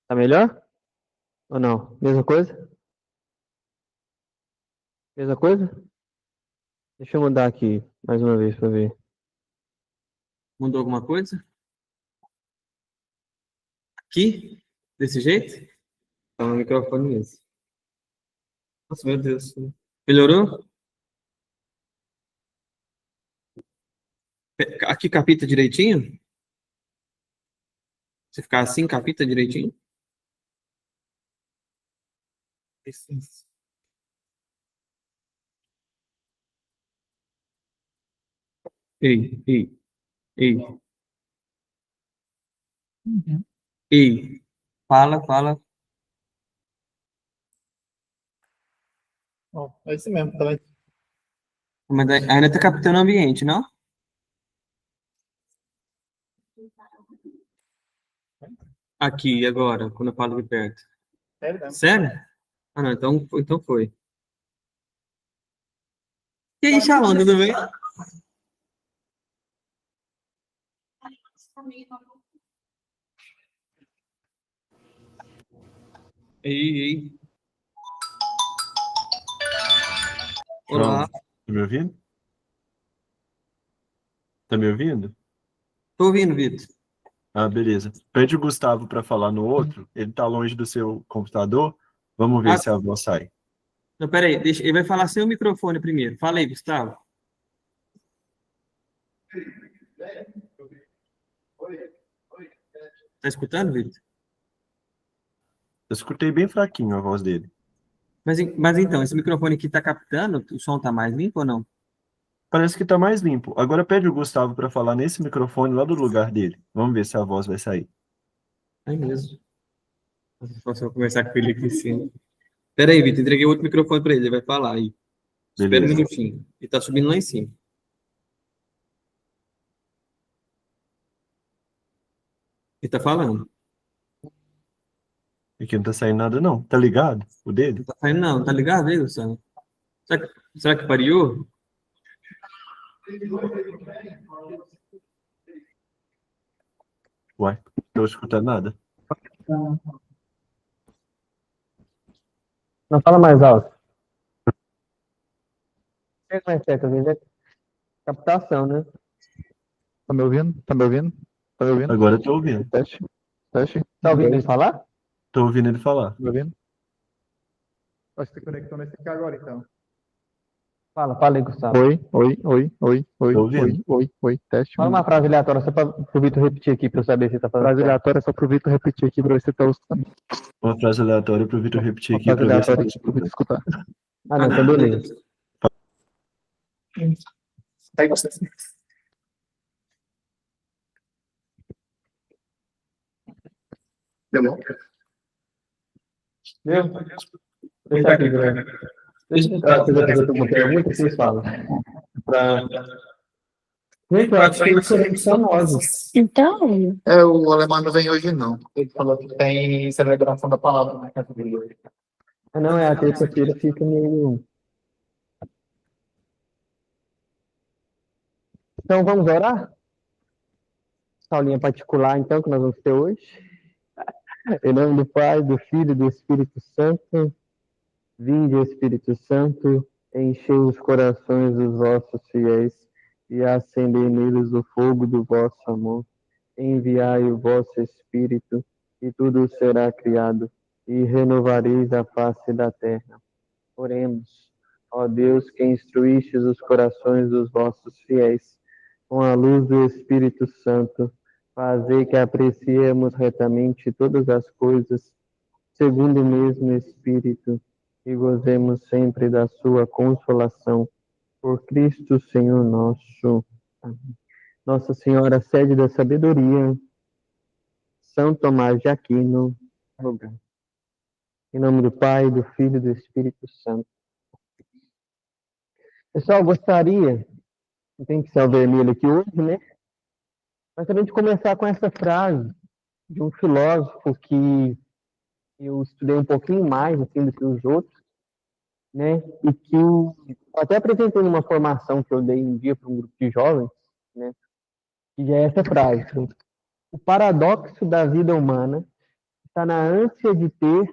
Tá melhor? Ou não? Mesma coisa? Mesma coisa? Deixa eu mudar aqui mais uma vez para ver. Mudou alguma coisa? Aqui? Desse jeito? Tá no microfone mesmo. Nossa, meu Deus. Melhorou? Aqui capita direitinho? Se ficar assim, capita direitinho? Ei, ei, ei, ei. Fala, fala. Ó, é isso mesmo, também. Mas ainda tá captando o ambiente, não? Aqui, agora, quando eu falo aqui perto. Sério mesmo. Sério? Ah, não, então foi. E aí, Shalom, tudo bem? Ei, ei. Olá, Pronto. Tá me ouvindo? Tá me ouvindo? tô ouvindo, Vitor. Ah, beleza. Pede o Gustavo para falar no outro. Ele tá longe do seu computador. Vamos ver Ah, se a voz sai. não, peraí, deixa, ele vai falar sem o microfone primeiro. Fala aí, Gustavo. Tá escutando, Vitor? Eu escutei bem fraquinho a voz dele. Mas então, esse microfone aqui tá captando? O som tá mais limpo ou não? Parece que tá mais limpo. Agora pede o Gustavo para falar nesse microfone lá do lugar dele. Vamos ver se a voz vai sair. É mesmo. Posso conversar com ele aqui em cima. Peraí, Vitor, entreguei outro microfone pra ele, ele vai falar aí. Espera um Beleza. minutinho. Ele tá subindo lá em cima. Ele tá falando. Aqui não tá saindo nada, não. Tá ligado? O dele? Não tá saindo, não. Tá ligado aí, Gustavo? Será que pariu? Uai, não tô escutando nada. Não fala mais alto. Pega mais perto, às vezes é captação, né? Tá me ouvindo? Tá me ouvindo? Tá me ouvindo? Agora eu tô ouvindo. Teste. Teste. Tá ouvindo ele falar? Tô ouvindo ele falar. Tá me ouvindo? Acho que você conectou nesse aqui agora, então. Fala aí, Gustavo. Oi, Tô ouvindo. teste. Fala uma frase aleatória só para o Vitor repetir aqui para eu saber se você tá falando Frase certo. aleatória só pro Vitor repetir aqui pra ver se você tá escutando. Uma frase aleatória pro Vitor repetir Uma aqui frase pra ver se aleatória ele aqui pro Vitor escuta. escutar. Ah, não, então beleza. Tá aí você. Demorou. Viu? Deixa aqui, Guilherme. Deixa eu fazer uma pergunta, vocês falam. Gente, eu acho que os seremos são nós. Então, É, o alemão não vem hoje, não. Ele falou que tem celebração da palavra na casa dele hoje. Ah, não, é a terça-feira, fica meio. Então vamos orar? Aulinha particular, então, que nós vamos ter hoje. Em nome do Pai, do Filho e do Espírito Santo. Vinde, Espírito Santo, enchei os corações dos vossos fiéis e acendei neles o fogo do vosso amor. Enviai o vosso Espírito, e tudo será criado, e renovareis a face da terra. Oremos. Ó Deus, que instruístes os corações dos vossos fiéis, com a luz do Espírito Santo, fazei que apreciemos retamente todas as coisas, segundo o mesmo Espírito, e gozemos sempre da sua consolação. Por Cristo, Senhor nosso. Amém. Nossa Senhora, sede da sabedoria, São Tomás de Aquino, rogai. Em nome do Pai, do Filho e do Espírito Santo. Pessoal, gostaria, não tem que ser o vermelho aqui hoje, né? Mas também de começar com essa frase de um filósofo que eu estudei um pouquinho mais assim, do que os outros, né? E que eu até apresentei numa formação que eu dei um dia para um grupo de jovens, né? que é essa frase. O paradoxo da vida humana está na ânsia de ter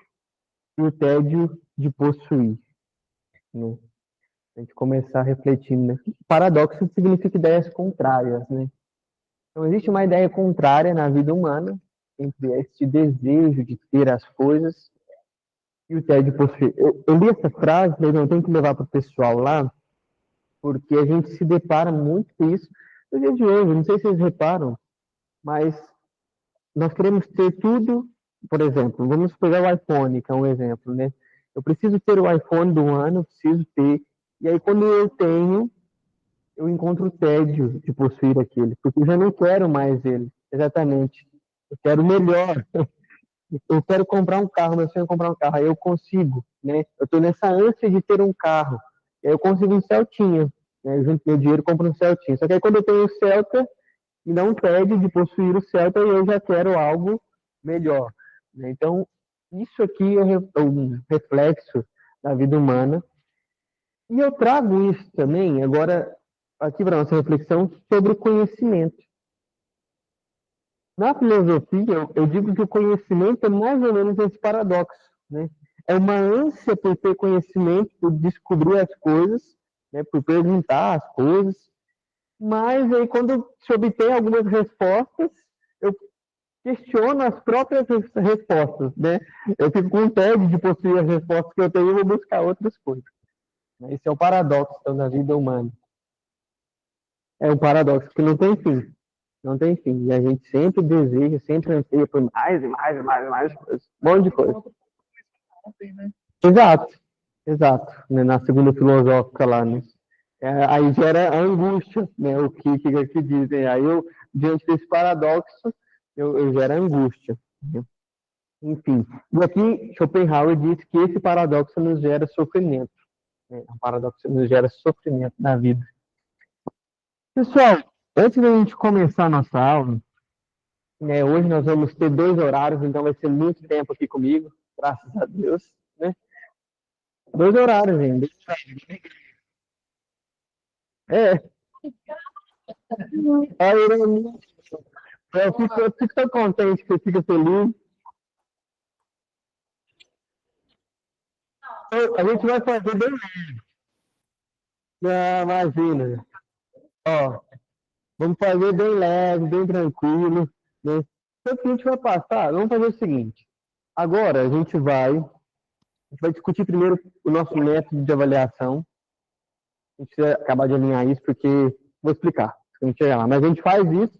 e o tédio de possuir. Né? A gente começar refletindo, né? Paradoxo significa ideias contrárias, né? Então, existe uma ideia contrária na vida humana, entre esse desejo de ter as coisas e o tédio de possuir. Eu li essa frase, mas não tenho que levar para o pessoal lá, porque a gente se depara muito com isso no dia de hoje. Não sei se vocês reparam, mas nós queremos ter tudo, por exemplo, vamos pegar o iPhone, que é um exemplo, né? Eu preciso ter o iPhone do ano, eu preciso ter, e aí quando eu tenho, eu encontro o tédio de possuir aquele, porque eu já não quero mais ele, exatamente. Eu quero melhor. Eu quero comprar um carro, meu sonho é comprar um carro, aí eu consigo, né? Eu estou nessa ânsia de ter um carro, aí eu consigo um Celtinha, né? Eu junto meu dinheiro e compro um Celtinha. Só que aí quando eu tenho o Celta, me dá um tédio de possuir o Celta e eu já quero algo melhor, né? Então, isso aqui é um reflexo da vida humana. E eu trago isso também, agora, aqui para nossa reflexão, sobre o conhecimento. Na filosofia, eu digo que o conhecimento é mais ou menos esse paradoxo, né? É uma ânsia por ter conhecimento, por descobrir as coisas, né? Por perguntar as coisas, mas aí quando se obtém algumas respostas, eu questiono as próprias respostas, né? Eu fico com tédio de possuir as respostas que eu tenho e vou buscar outras coisas. Esse é o paradoxo então, da vida humana. É um paradoxo que não tem fim. Não tem fim. E a gente sempre deseja, sempre anseia por mais e mais e mais e mais coisas. Um monte de coisa. Exato. Exato. Né? Na segunda filosófica lá, né? Aí gera a angústia, né? O que dizem. Aí eu, diante desse paradoxo, eu gero angústia. Né? Enfim. E aqui Schopenhauer diz que esse paradoxo nos gera sofrimento. Né? O paradoxo nos gera sofrimento na vida. Pessoal, antes da gente começar a nossa aula, né, hoje nós vamos ter 2 horários, então vai ser muito tempo aqui comigo, graças a Deus, né? 2 horários ainda. É. Aí, eu fico tão contente que você fica feliz. A gente vai fazer bem leve. Ah, imagina. Ó, vamos fazer bem leve, bem tranquilo, né? Tanto que a gente vai passar, vamos fazer o seguinte. Agora a gente vai discutir primeiro o nosso método de avaliação. A gente precisa acabar de alinhar isso, porque vou explicar, a gente chegar lá. Mas a gente faz isso,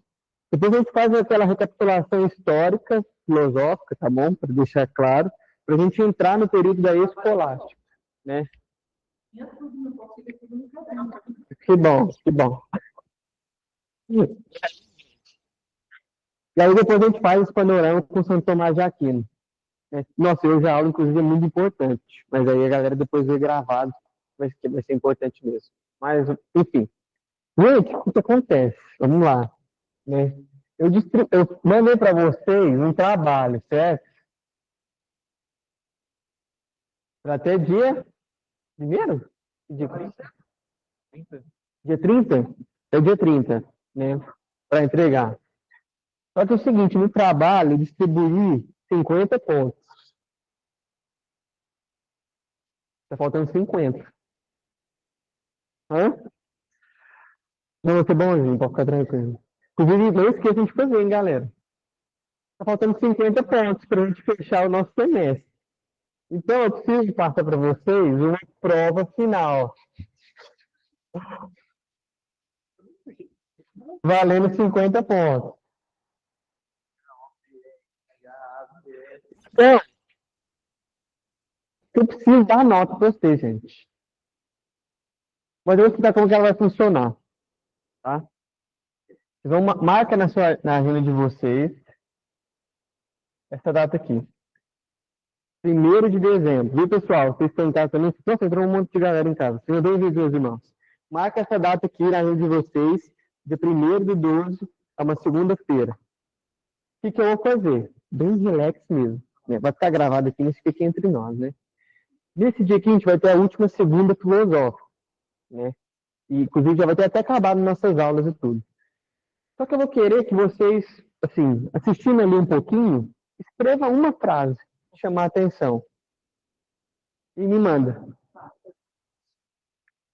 depois a gente faz aquela recapitulação histórica, filosófica, tá bom? Para deixar claro, para a gente entrar no período da escolástica, né? Que bom, que bom. E aí depois a gente faz esse panorama com Santo Tomás de Aquino. Né? Nossa, hoje a aula, inclusive, é muito importante, mas aí a galera depois vê gravado, vai ser importante mesmo. Mas, enfim. Gente, o que acontece? Vamos lá. Né? Eu mandei para vocês um trabalho, certo? Para até dia 1º? Dia 30? Dia 30? É dia 30, né? Para entregar. Só que é o seguinte, no trabalho, eu distribuí 50 pontos. Está faltando 50. Hã? Não, vai ser bonzinho, pode ficar tranquilo. Inclusive, não esqueçam de fazer, hein, galera? Está faltando 50 pontos para a gente fechar o nosso semestre. Então, eu preciso passar para vocês uma prova final. Valendo 50 pontos. Então, eu preciso dar nota para vocês, gente. Mas eu vou explicar como que ela vai funcionar. Tá? Vocês vão marca na agenda de vocês essa data aqui. 1º de dezembro. Viu, pessoal? Vocês estão em casa também? Nossa, entrou um monte de galera em casa. Tenho 2 meus irmãos. Marca essa data aqui na agenda de vocês, dia 1º/12, é uma segunda-feira. O que eu vou fazer? Bem relax mesmo. Né? Vai ficar gravado aqui, mas fica aqui entre nós, né? Nesse dia aqui a gente vai ter a última segunda filosófica, né? E, inclusive, já vai ter até acabado nossas aulas e tudo. Só que eu vou querer que vocês, assim, assistindo ali um pouquinho, escreva uma frase para chamar a atenção. E me manda.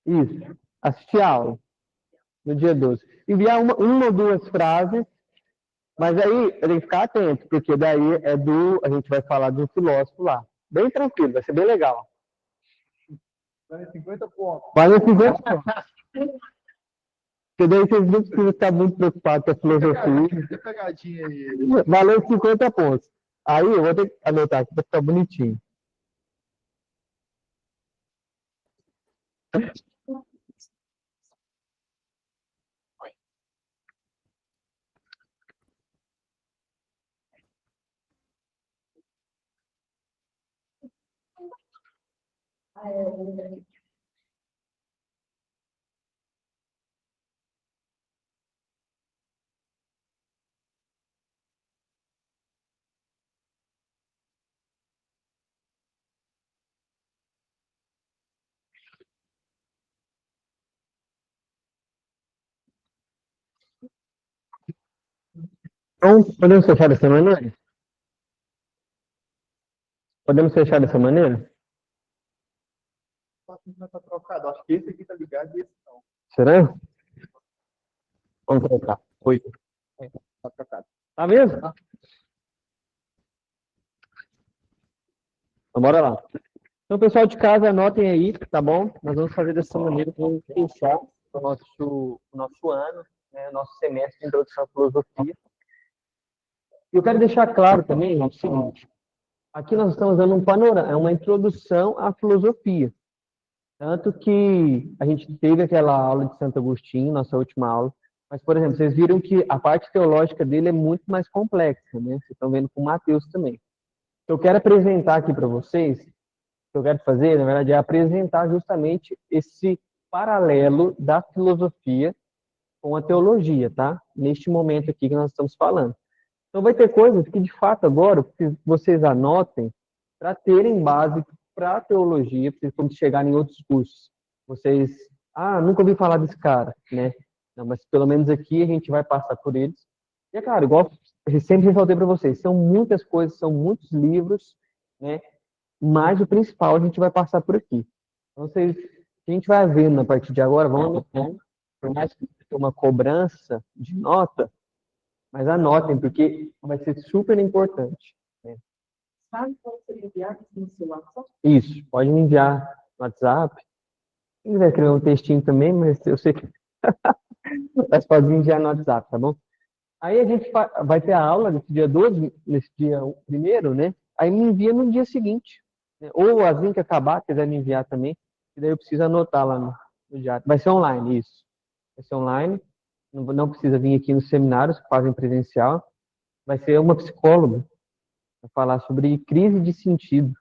Isso. Assistir a aula. No dia 12. Enviar uma ou duas frases, mas aí tem que ficar atento, porque daí a gente vai falar de um filósofo lá. Bem tranquilo, vai ser bem legal. Vale 50 pontos. Vale 50 pontos. Porque daí vocês não precisam ficar muito preocupados com a filosofia. Tem pegadinha aí. Valeu 50 pontos. Aí eu vou ter que anotar aqui para ficar bonitinho. Então, podemos fechar dessa maneira? Podemos fechar dessa maneira? Tá trocado. Acho que esse aqui tá ligado e esse não. Será? Vamos trocar. Oi. Tá trocado. Tá mesmo? Então, bora lá. Então, pessoal de casa, anotem aí, tá bom? Nós vamos fazer dessa maneira para fechar o nosso ano, né, nosso semestre de introdução à filosofia. E eu quero deixar claro também o seguinte: aqui nós estamos dando um panorama, é uma introdução à filosofia. Tanto que a gente teve aquela aula de Santo Agostinho, nossa última aula, mas, por exemplo, vocês viram que a parte teológica dele é muito mais complexa, né? Vocês estão vendo com o Mateus também. Eu quero apresentar aqui para vocês, o que eu quero fazer, na verdade, é apresentar justamente esse paralelo da filosofia com a teologia, tá? Neste momento aqui que nós estamos falando. Então, vai ter coisas que, de fato, agora, vocês anotem para terem base para a teologia, para vocês quando chegarem em outros cursos. Vocês, nunca ouvi falar desse cara, né? Não, mas pelo menos aqui a gente vai passar por eles. E é claro, igual eu sempre ressaltei para vocês, são muitas coisas, são muitos livros, né? Mas o principal a gente vai passar por aqui. Então, vocês, a gente vai vendo a partir de agora, vão anotando, por mais que tenha uma cobrança de nota, mas anotem, porque vai ser super importante. Né? Sabe como você enviar no seu WhatsApp? Isso, pode me enviar no WhatsApp. Quem quiser escrever um textinho também, mas eu sei que mas pode me enviar no WhatsApp, tá bom? Aí a gente vai ter a aula nesse dia 12, nesse dia 1º, né? Aí me envia no dia seguinte. Né? Ou assim que acabar, quiser me enviar também, e daí eu preciso anotar lá no diário. Vai ser online, isso. Vai ser online. Não precisa vir aqui nos seminários que fazem presencial. Vai ser uma psicóloga. Vai falar sobre crise de sentido.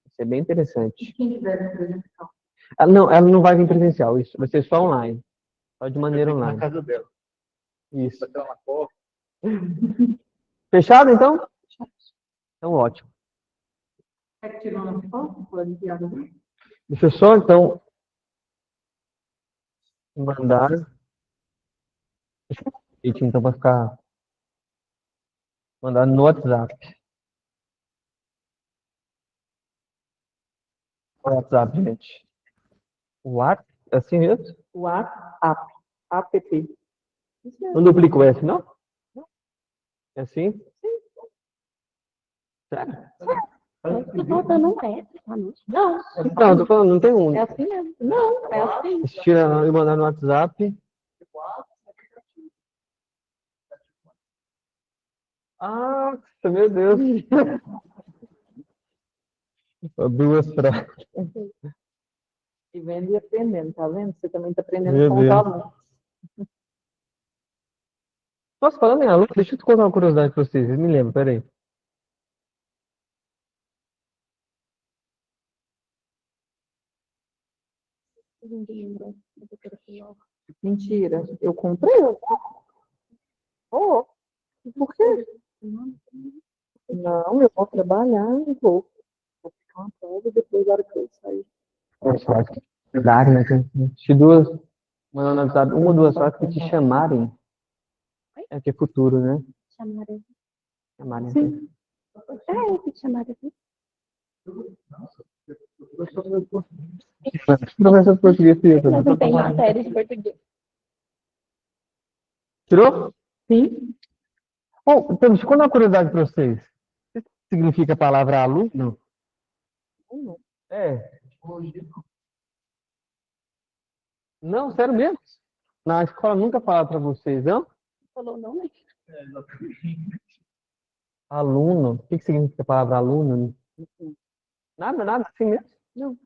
Vai ser bem interessante. Quem quiser presencial. Ela não vai vir presencial, isso. Vai ser só online. Só de maneira Na online. casa dela. Isso. Vai ter uma porta. Fechado, então? Então, ótimo. Quer que tirou uma foto? Pode enviar no grupo. Deixa eu só, então, mandar. Então, vai ficar mandar no WhatsApp. O WhatsApp, gente. What? É assim mesmo? WhatsApp. App. Não duplica o S, não? É assim? Sério? Tô botando um S, tá? Não. Não, tô falando, não tem um. É assim mesmo. Não, é assim. Tira e mandar no WhatsApp. Ah, meu Deus. Duas frases. E vendo e aprendendo, tá vendo? Você também tá aprendendo Meu com os Deus. alunos. Nossa, falando em aluno, deixa eu te contar uma curiosidade pra vocês. Me lembro, peraí. Mentira. Eu comprei? Oh, por quê? Não, eu vou trabalhar e vou. Vou ficar uma prova e depois, na hora que eu sair. Nossa, acho que é verdade, né? Se duas, mandando no WhatsApp, uma ou duas frases que te chamarem. É que é futuro, né? Chamaram. Chamar, né? Sim. É, eu que chamaram aqui. Professor de português, Mas não tem matéria de português. tirou? Sim. Bom, então, deixa eu contar uma curiosidade para vocês. O que significa a palavra aluno? É. Não, sério mesmo? Na escola nunca falaram para vocês, não? Falou não, né? Aluno. O que significa a palavra aluno? Nada, nada, assim mesmo. Não.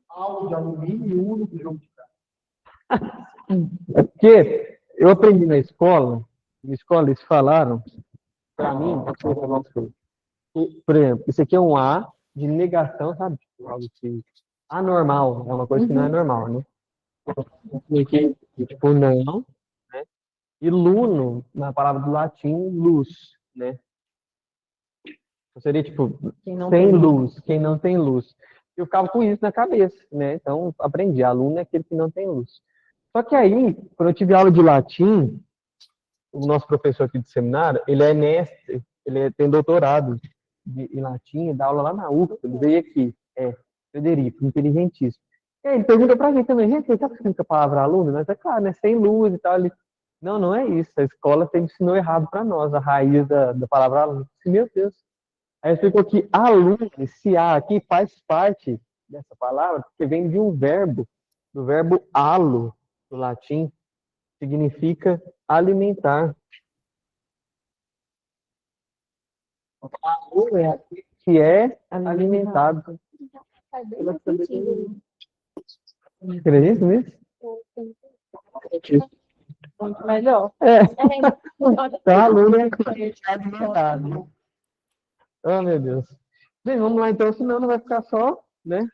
É porque eu aprendi na escola eles falaram para mim, por exemplo, isso aqui é um A de negação, sabe? Algo que anormal, é uma coisa que não é normal, né? Aqui, tipo, não, né? E luno, na palavra do latim, luz, né? Então, seria tipo, Quem não sem tem luz, quem não tem luz. Eu ficava com isso na cabeça, né? Então, aprendi, aluno é aquele que não tem luz. Só que aí, quando eu tive aula de latim, o nosso professor aqui de seminário, ele é mestre, tem doutorado em latim, dá aula lá na UFA, ele veio aqui, Frederico, inteligentíssimo. E aí ele pergunta pra gente também, gente, sabe o que significa a palavra aluno? Mas é claro, né, sem luz e tal. Ele, não, não é isso, a escola sempre ensinou errado para nós, a raiz da palavra aluno. Meu Deus. Aí explicou que aluno, esse A aqui, faz parte dessa palavra, porque vem de um verbo, do verbo alo, do latim, significa alimentar. Aluno é aquele que é alimentado. Faz bem mais sentido. Acredita nisso? Muito melhor. Então, aluno é aquele que é alimentado. Oh, meu Deus. Bem, vamos lá então, senão não vai ficar só, né?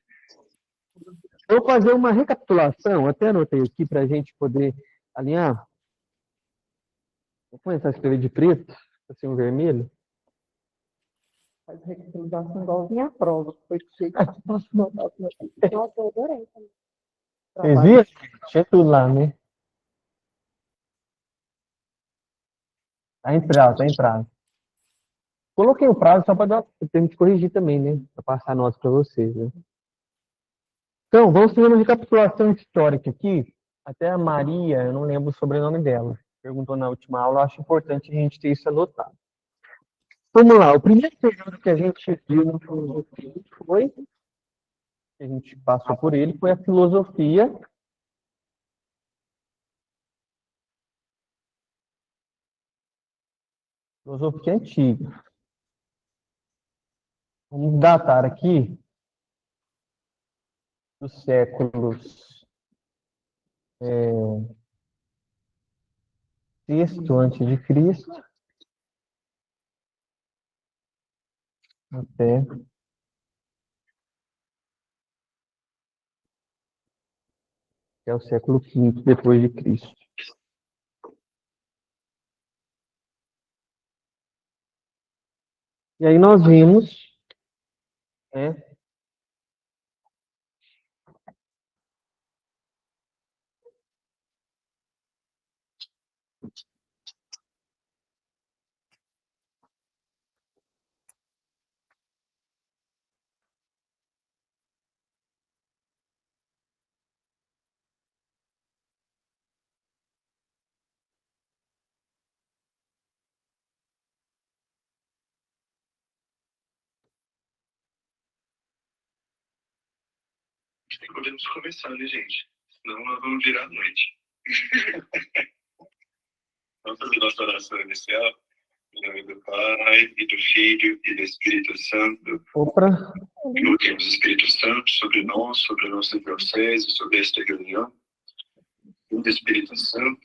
Vou fazer uma recapitulação, até anotei aqui para a gente poder alinhar. Vou começar a escrever de preto, assim, um vermelho. Faz recapitulação igualzinha à prova. Foi cheio de notas. Nossa, eu adorei também. Vocês viram? Tinha tudo lá, né? Tá em prazo, tá em prazo. Coloquei o prazo só para dar tempo de corrigir também, né? Para passar notas para vocês, né? Então, vamos fazer uma recapitulação histórica aqui. Até a Maria, eu não lembro o sobrenome dela, perguntou na última aula, eu acho importante a gente ter isso anotado. Vamos lá, o primeiro período que a gente viu no filosofia foi, que a gente passou por ele, foi a filosofia antiga. Vamos datar aqui dos séculos sexto antes de Cristo até o século V depois de Cristo. E aí nós vimos, né, Podemos começar, né, gente? Senão nós vamos virar a noite. Vamos fazer nossa oração inicial. Em nome do Pai, e do Filho, e do Espírito Santo. Opa. Invoquemos o Espírito Santo sobre nós, sobre a nossa diocese, sobre esta reunião. E do Espírito Santo,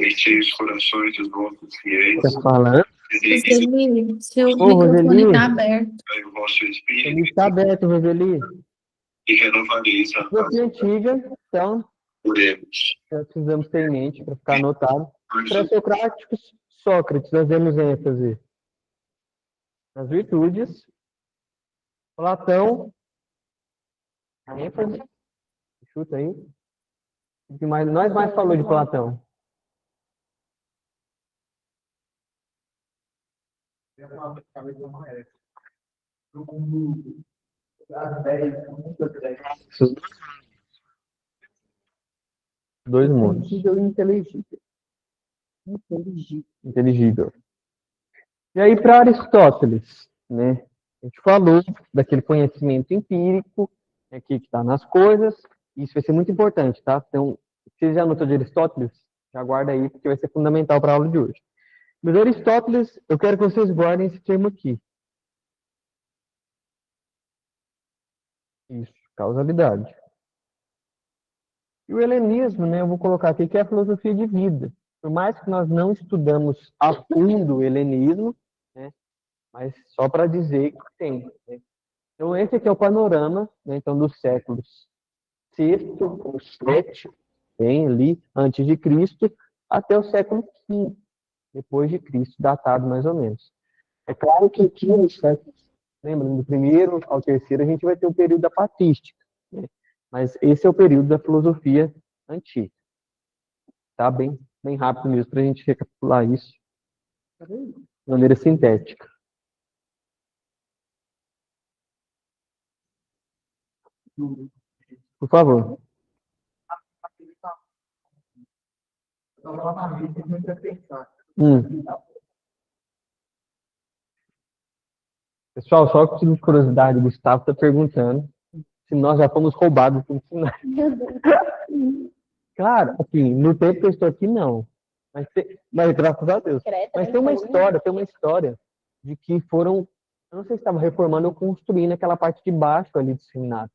enchei os corações dos vossos fiéis. Tá falando? Roseli, seu Ô, microfone Roseli. está aberto. Aí o vosso Ele Espírito está aberto, Roseli. e renovareis a paz. Filosofia antiga, então, Oremos. nós precisamos ter em mente para ficar anotado. Pré-socráticos, Sócrates, nós demos ênfase nas virtudes. Platão, ênfase, chuta aí. O que mais, nós mais falou de Platão? Esses dois mundos. Inteligível e inteligível. Inteligível. Inteligível. E aí, para Aristóteles, né? A gente falou daquele conhecimento empírico, né, que está nas coisas. Isso vai ser muito importante, tá? Então, se você já anotou de Aristóteles, já guarda aí, porque vai ser fundamental para a aula de hoje. Mas Aristóteles, eu quero que vocês guardem esse termo aqui. Isso, causalidade. E o helenismo, né, eu vou colocar aqui, que é a filosofia de vida. Por mais que nós não estudamos a fundo o helenismo, né, mas só para dizer que tem. Né? Então, esse aqui é o panorama, né, então, dos séculos sexto ou sétimo, bem ali, antes de Cristo, até o século V, depois de Cristo, datado mais ou menos. É claro que aqui nos séculos, lembrando, do primeiro ao terceiro, a gente vai ter o período da patrística, né? Mas esse é o período da filosofia antiga. Tá bem, bem rápido mesmo, para a gente recapitular isso de maneira sintética. Por favor. Pessoal, só que de curiosidade, o Gustavo está perguntando se nós já fomos roubados por sinais. Claro, assim, no tempo que eu estou aqui, não. Mas graças a Deus. Mas tem uma história de que foram, eu não sei se estava reformando ou construindo aquela parte de baixo ali do seminário.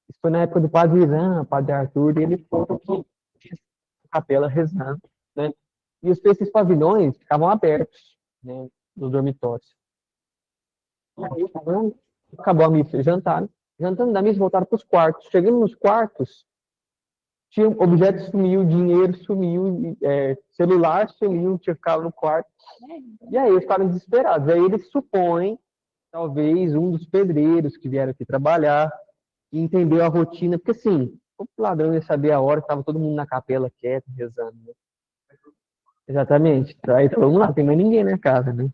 Isso foi na época do Padre Irã, Padre Arthur, e ele foi aqui a capela rezando, né? E esses pavilhões ficavam abertos, né, nos dormitórios. E aí, acabou a missa, jantaram. Jantando da missa, voltaram para os quartos. Chegando nos quartos, tinha objetos sumiu, dinheiro sumiu, celular sumiu, tinha ficado no quarto. E aí eles ficaram desesperados. Aí eles supõem, talvez, um dos pedreiros que vieram aqui trabalhar e entendeu a rotina, porque assim, o ladrão ia saber a hora, estava todo mundo na capela quieto, rezando. Né? Exatamente. Aí então, vamos lá, não tem mais ninguém na casa, né?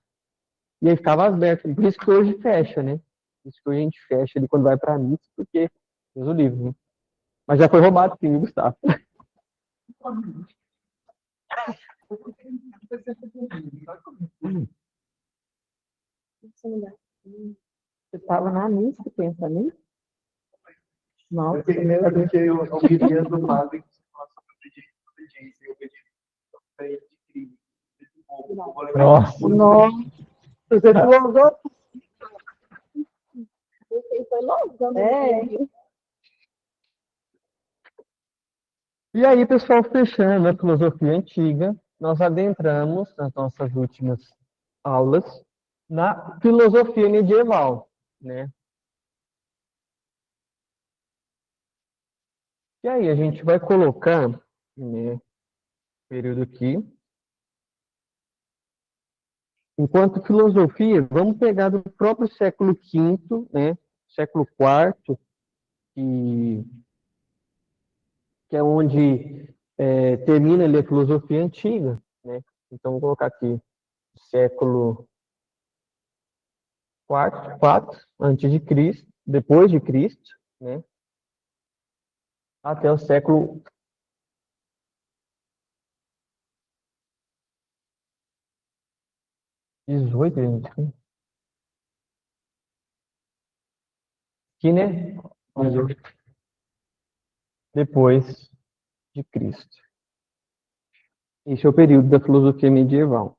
E aí ficava aberto. Por isso que hoje fecha, né? Por isso que hoje a gente fecha ali quando vai para a missa, porque Deus o livre, né? Mas já foi roubado sim, Gustavo. Você estava na missa, pensa nisso? Nossa, É porque eu queria do padre que você fala sobre obediência e obediência de Cristo. Nossa. nossa, você filosofou. Você foi logo, né? E aí, pessoal, fechando a filosofia antiga, nós adentramos nas nossas últimas aulas na filosofia medieval, né? E aí, a gente vai colocar, né, período aqui. Enquanto filosofia, vamos pegar do próprio século V, né, século IV, que é onde termina ali a filosofia antiga, né? Então, vou colocar aqui século IV, antes de Cristo, depois de Cristo, né? Até o século XVIII, gente. Aqui, né? Depois de Cristo. Esse é o período da filosofia medieval.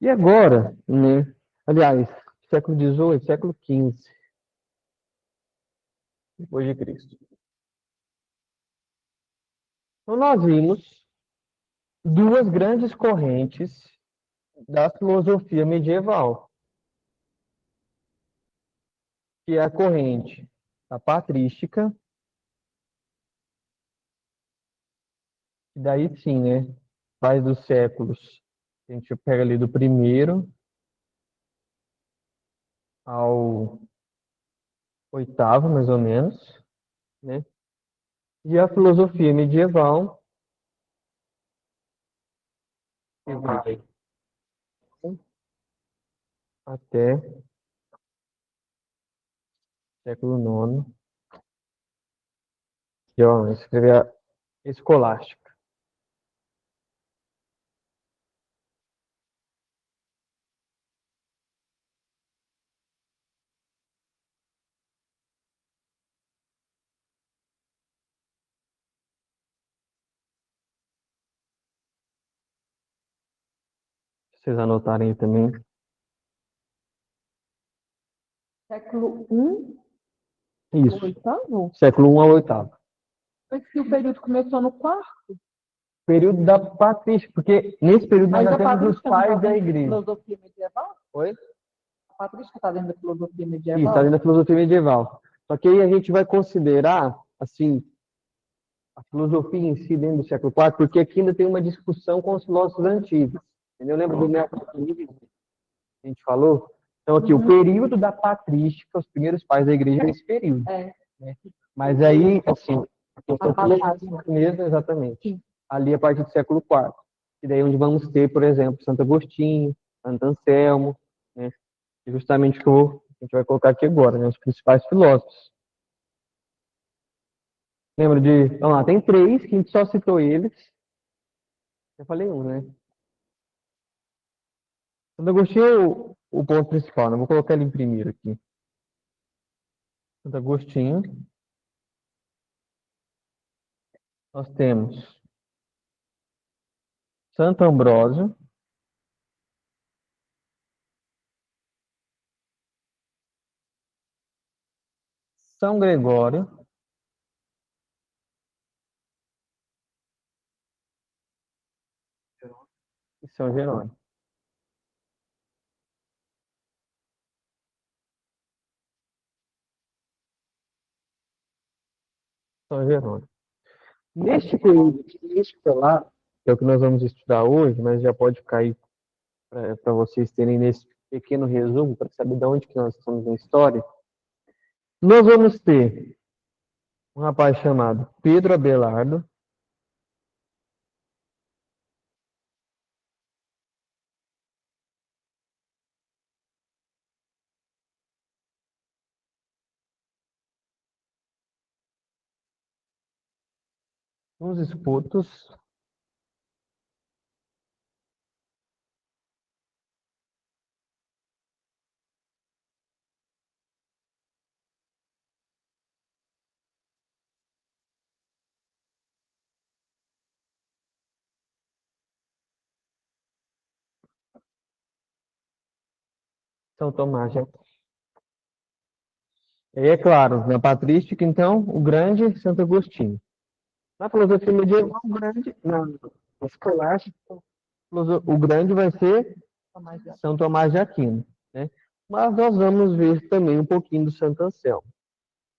E agora, né? Aliás, século XVIII, século XV, depois de Cristo. Então, nós vimos duas grandes correntes da filosofia medieval, que é a corrente da patrística, e daí sim, né? Faz dos séculos, a gente pega ali do primeiro ao oitavo, mais ou menos, né? E a filosofia medieval, que vai até século IX. E, ó, escrever a escolástica. Se vocês anotarem aí também. Século Isso. oitavo? Século I ao oitavo. Mas que o período começou no quarto? Período da patrística, porque nesse período nós Mas já a temos os patrística não pais está da dentro da igreja. filosofia medieval? Oi? A patrística está dentro da filosofia Isso, medieval? está dentro da filosofia medieval. Só que aí a gente vai considerar, assim, a filosofia em si dentro do século IV, porque aqui ainda tem uma discussão com os filósofos antigos. Entendeu? Lembra do neoplatonismo que a gente falou? Então, aqui, o período da patrística, os primeiros pais da igreja é esse período. É. Né? Mas aí, assim, a questão filosófica mesmo, exatamente. Ali a partir do século IV. E daí onde vamos ter, por exemplo, Santo Agostinho, Santo Anselmo, né? Justamente o que a gente vai colocar aqui agora, né? Os principais filósofos. Lembra de... Vamos lá, tem três que a gente só citou eles. Já falei um, né? Santo Agostinho é o ponto principal, né? Vou colocar ele em primeiro aqui. Santo Agostinho. Nós temos Santo Ambrósio. São Gregório. E São Jerônimo. São Jerônimo. Neste período lá, que é o que nós vamos estudar hoje, mas já pode cair para vocês terem nesse pequeno resumo, para saber de onde que nós estamos na história, nós vamos ter um rapaz chamado Pedro Abelardo. Uns esputos. São Tomás de Aquino. E é claro, na patrística, então, o grande Santo Agostinho. Na filosofia medieval, o grande, na escolástica, o grande vai ser São Tomás de Aquino, né? Mas nós vamos ver também um pouquinho do Santo Anselmo.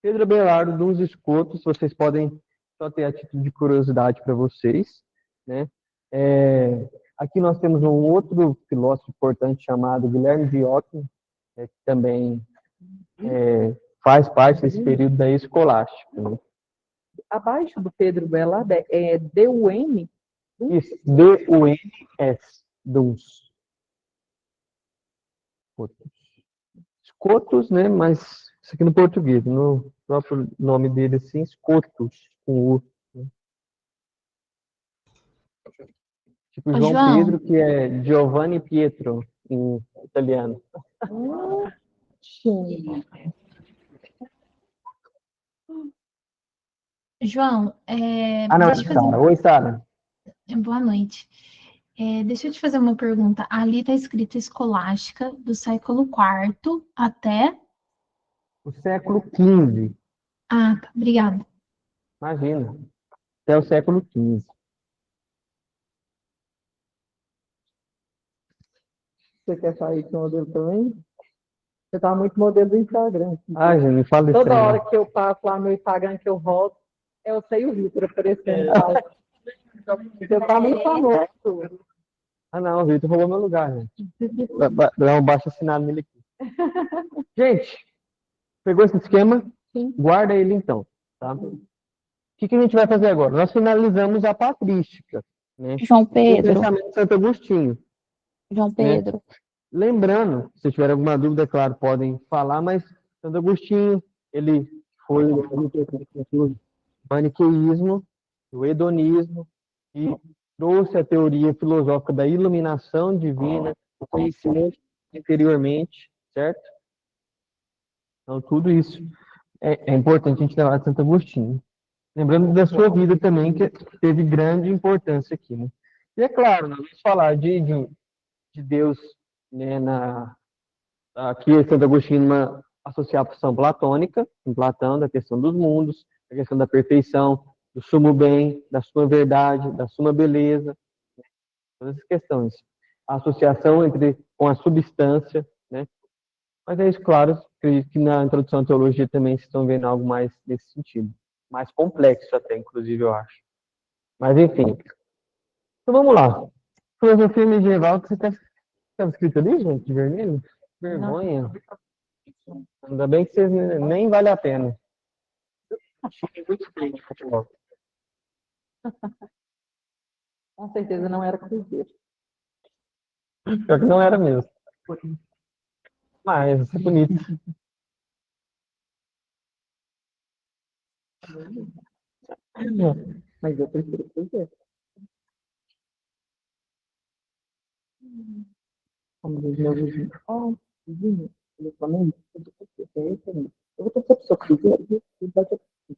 Pedro Abelardo, dos escotos, vocês podem só ter a título de curiosidade para vocês, né? Aqui nós temos um outro filósofo importante chamado Guilherme de Ockham, que também faz parte desse período da escolástica. Né? Abaixo do Pedro Abelardo é D-U-M? Isso, D-U-N-S, dos escotos, né? Mas isso aqui no português, no próprio nome dele, assim, escotos, com U. Né? Tipo Ô, João João. Pedro, que é Giovanni Pietro, em italiano. Sim. João, Ah, não, é deixa eu fazer Sara. Oi, Sara. boa noite. Deixa eu te fazer uma pergunta. Ali está escrito escolástica do século IV até... O século XV, Ah, tá, obrigada. imagina, até o século XV. Você quer sair com o modelo também? Você tá muito modelo do Instagram. Ah, gente, me fala desse Toda trem, hora não. que eu passo lá no Instagram, que eu rodo, eu sei o Vitor aparecendo. Você tá muito famoso. Ah, não, o Vitor roubou meu lugar, gente. Dá um baixo assinado nele aqui. Gente, pegou esse esquema? Sim. Guarda ele então, tá? O que a gente vai fazer agora? Nós finalizamos a patrística, né? João O Pedro, pensamento de Santo Agostinho. João Né? Pedro, Lembrando, se tiver alguma dúvida, é claro, podem falar, mas Santo Agostinho, ele foi o maniqueísmo, o hedonismo, e trouxe a teoria filosófica da iluminação divina, o conhecimento interiormente, certo? Então, tudo isso é importante a gente levar de Santo Agostinho. Lembrando da sua vida também, que teve grande importância aqui, né? E é claro, nós vamos falar de Deus, né, aqui Santo Agostinho numa associação platônica, em Platão, da questão dos mundos, da questão da perfeição, do sumo bem, da suma verdade, da suma beleza, todas essas questões. A associação com a substância, né? Mas é isso, claro, acredito que na introdução à teologia também vocês estão vendo algo mais nesse sentido. Mais complexo até, inclusive, eu acho. Mas, enfim. Então, vamos lá. Filosofia medieval, que você estava escrito ali, gente, de vermelho? Vergonha. Ainda bem que vocês nem vale a pena. Achei muito feio de futebol. Com certeza não era cruzeiro. Pior que não era mesmo. Mas é bonito. Mas eu prefiro cruzeiro. Como diz meu vizinho. Ó, vizinho, ele falou isso, eu vou torcer pro seu cruzeiro, viu? Ele vai ter que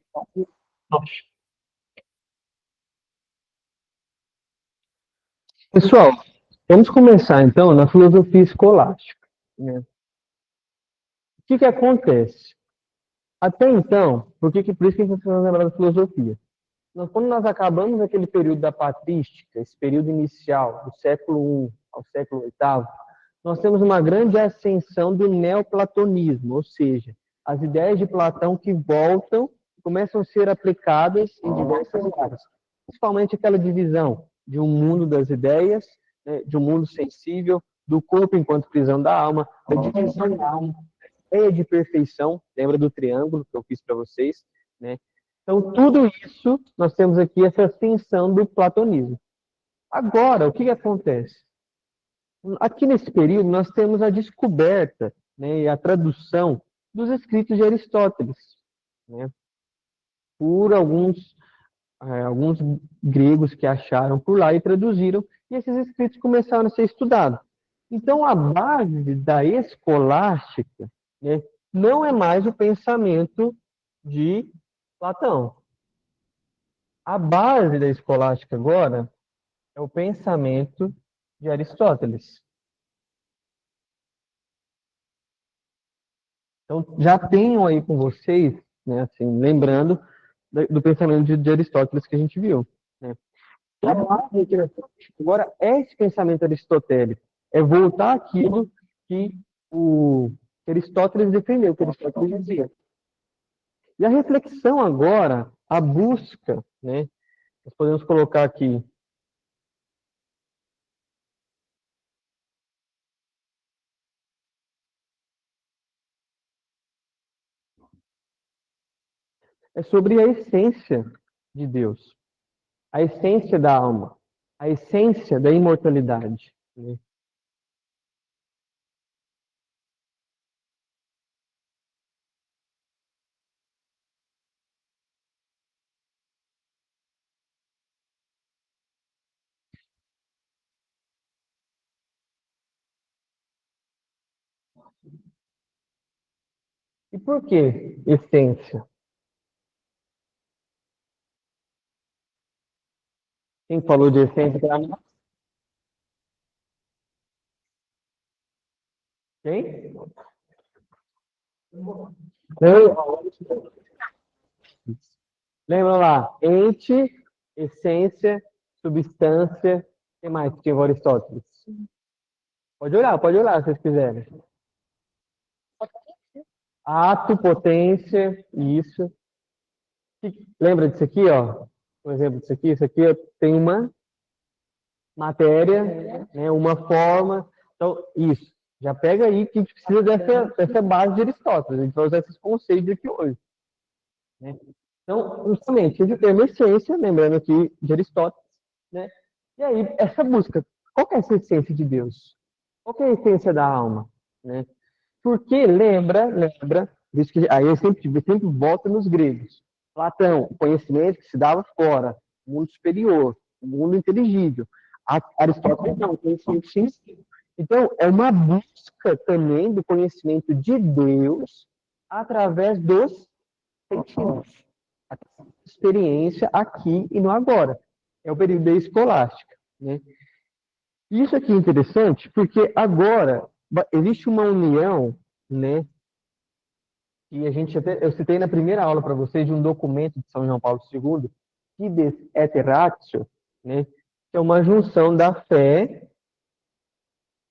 Pessoal, vamos começar então na filosofia escolástica, né? O que acontece? Até então, por isso que a gente está lembrar da filosofia? Quando nós acabamos aquele período da patrística, esse período inicial, do século I ao século VIII, nós temos uma grande ascensão do neoplatonismo, ou seja, as ideias de Platão que voltam e começam a ser aplicadas em diversas áreas. Principalmente aquela divisão de um mundo das ideias, né, de um mundo sensível, do corpo enquanto prisão da alma, da divisão da alma, a ideia de perfeição, lembra do triângulo que eu fiz para vocês, né? Então, tudo isso, nós temos aqui essa ascensão do platonismo. Agora, o que acontece? Aqui nesse período, nós temos a descoberta, né, e a tradução dos escritos de Aristóteles, né, por alguns gregos que acharam por lá e traduziram, e esses escritos começaram a ser estudados. Então, a base da escolástica, né, não é mais o pensamento de Platão. A base da escolástica agora é o pensamento de Aristóteles. Então, já tenham aí com vocês, né, assim, lembrando do pensamento de Aristóteles que a gente viu, né? Agora, esse pensamento aristotélico é voltar àquilo que o Aristóteles defendeu, que Aristóteles dizia. E a reflexão agora, a busca, né, nós podemos colocar aqui é sobre a essência de Deus, a essência da alma, a essência da imortalidade, né? E por que essência? Quem falou de essência? Quem? Lembra lá? Ente, essência, substância. O que mais que tinha o Aristóteles? Pode olhar se vocês quiserem. Ato, potência, isso. Lembra disso aqui, ó? Um exemplo disso aqui? Isso aqui tem uma matéria, né, uma forma. Então, isso. Já pega aí que a gente precisa dessa base de Aristóteles. A gente vai usar esses conceitos aqui hoje, né? Então, justamente, esse termo essência, lembrando aqui de Aristóteles, né? E aí, essa busca, qual que é essa essência de Deus? Qual que é a essência da alma? Né? Porque lembra, disso que aí eu sempre volto nos gregos. Platão, o conhecimento que se dava fora, o mundo superior, o mundo inteligível. Aristóteles não, o conhecimento científico. Então, é uma busca também do conhecimento de Deus através dos sentidos. A experiência aqui e no agora. É o período da escolástica. Né? Isso aqui é interessante porque agora existe uma união, né? E eu citei na primeira aula para vocês de um documento de São João Paulo II, Fides et Ratio, né? Que é uma junção da fé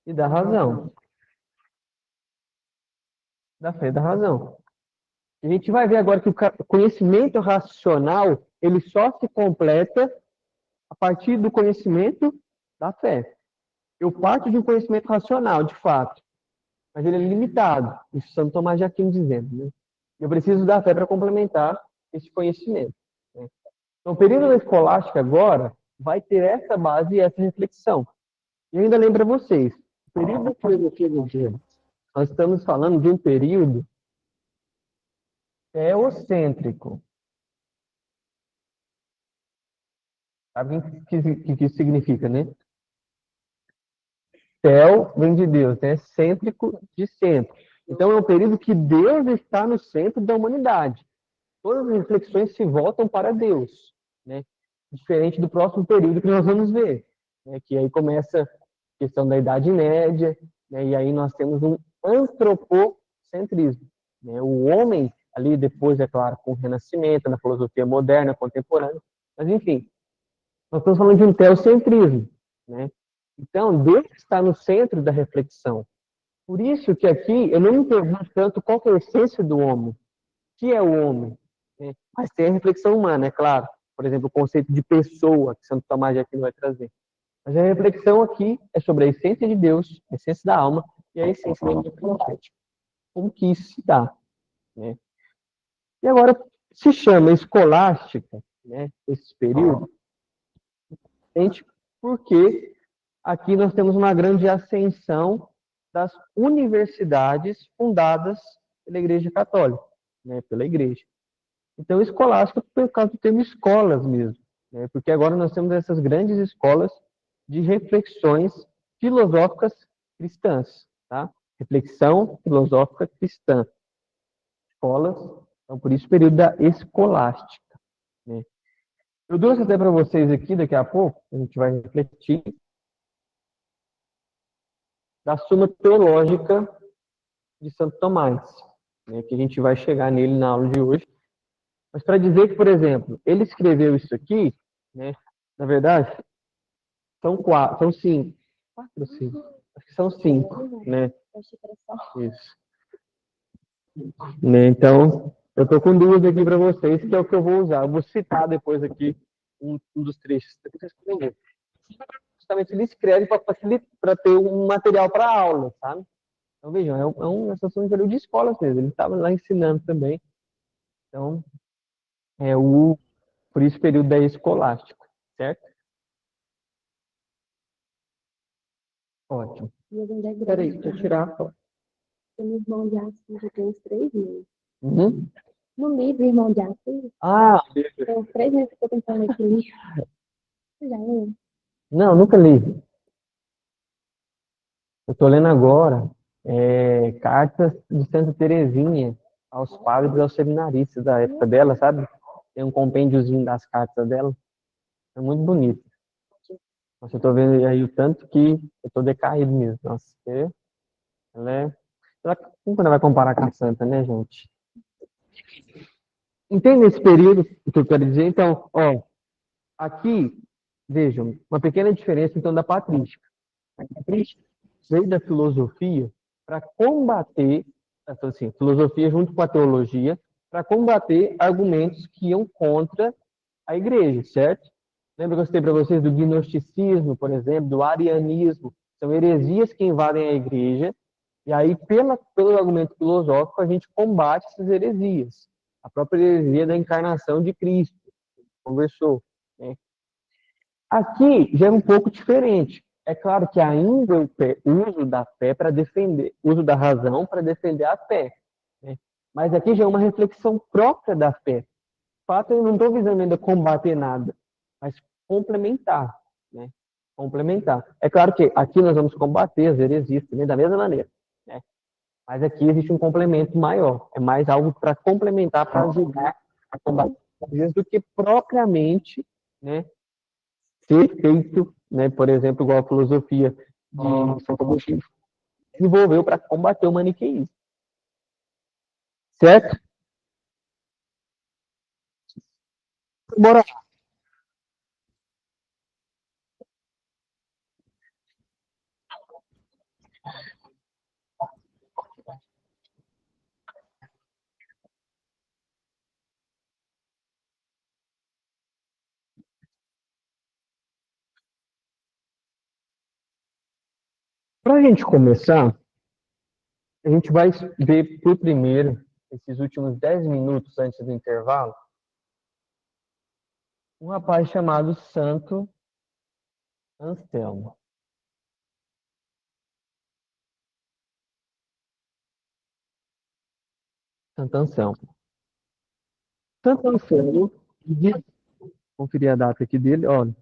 e da razão. Da fé e da razão. A gente vai ver agora que o conhecimento racional, ele só se completa a partir do conhecimento da fé. Eu parto de um conhecimento racional, de fato, mas ele é limitado. Isso Santo Tomás de Aquino dizendo, né? Eu preciso da fé para complementar esse conhecimento. Né? Então, o período da escolástica agora vai ter essa base e essa reflexão. E eu ainda lembro a vocês, o período da filosofia, nós estamos falando de um período teocêntrico. Sabe o que isso significa, né? Tel vem de Deus, né? Cêntrico de centro. Então, é um período que Deus está no centro da humanidade. Todas as reflexões se voltam para Deus, né? Diferente do próximo período que nós vamos ver, né? Que aí começa a questão da Idade Média, né? E aí nós temos um antropocentrismo, né? O homem, ali depois, é claro, com o Renascimento, na filosofia moderna, contemporânea, mas enfim, nós estamos falando de um teocentrismo, né? Então, Deus está no centro da reflexão. Por isso que aqui eu não me pergunto tanto qual que é a essência do homem, o que é o homem, né? Mas tem a reflexão humana, é claro. Por exemplo, o conceito de pessoa, que Santo Tomás de Aquino vai trazer. Mas a reflexão aqui é sobre a essência de Deus, a essência da alma e a essência da humanidade. Como que isso se dá, né? E agora, se chama escolástica, né, esse período, porque aqui nós temos uma grande ascensão das universidades fundadas pela Igreja Católica, né, pela Igreja. Então, escolástica por causa do termo escolas mesmo, né, porque agora nós temos essas grandes escolas de reflexões filosóficas cristãs, tá? Reflexão filosófica cristã. Escolas, então por isso o período da escolástica, né? Eu trouxe até para vocês aqui, daqui a pouco, a gente vai refletir, da Suma Teológica de Santo Tomás, né, que a gente vai chegar nele na aula de hoje. Mas para dizer que, por exemplo, ele escreveu isso aqui, né, na verdade, são cinco. Acho que são cinco, né? Isso. Né, então, eu estou com duas aqui para vocês, que é o que eu vou usar. Eu vou citar depois aqui um dos trechos. Justamente ele escreve para ter um material para aula, sabe? Então, vejam, uma situação de escolas mesmo. Ele estava lá ensinando também. Então, por isso, período da escolástico, certo? Ótimo. Peraí, deixa eu tirar a foto. Meu irmão de Assis já tem uns 3 meses. Uhum. No livro Irmão de Assis, Ah, tem uns 3 meses que eu tô tentando ler esse livro. Você já leu? não, nunca li. Eu estou lendo agora Cartas de Santa Teresinha aos padres e aos seminaristas da época dela, sabe? Tem um compêndiozinho das cartas dela. É muito bonito. Nossa, eu estou vendo aí o tanto que eu estou decaído mesmo. Nossa, como ela vai comparar com a Santa, né, gente? Entende esse período, o que eu quero dizer? Então, ó, aqui, vejam, uma pequena diferença, então, da patrística. A patrística veio da filosofia para combater, assim, filosofia junto com a teologia, para combater argumentos que iam contra a igreja, certo? Lembra que eu citei para vocês do gnosticismo, por exemplo, do arianismo? São heresias que invadem a igreja, e aí, pelo argumento filosófico, a gente combate essas heresias. A própria heresia da encarnação de Cristo, conversou, né? Aqui já é um pouco diferente. É claro que ainda eu uso da fé para defender, uso da razão para defender a fé, né? Mas aqui já é uma reflexão própria da fé. De fato, eu não estou visando ainda combater nada, mas complementar, né? Complementar. É claro que aqui nós vamos combater as heresias também da mesma maneira, né? Mas aqui existe um complemento maior. É mais algo para complementar, para ajudar a combater as heresias do que propriamente, né, ser feito, né, por exemplo, igual a filosofia de Santo Agostinho desenvolveu para combater o maniqueísmo. Certo? Bora. Para a gente começar, a gente vai ver por primeiro, esses últimos 10 minutos antes do intervalo, um rapaz chamado Santo Anselmo. Santo Anselmo. Santo Anselmo, conferir a data aqui dele, olha,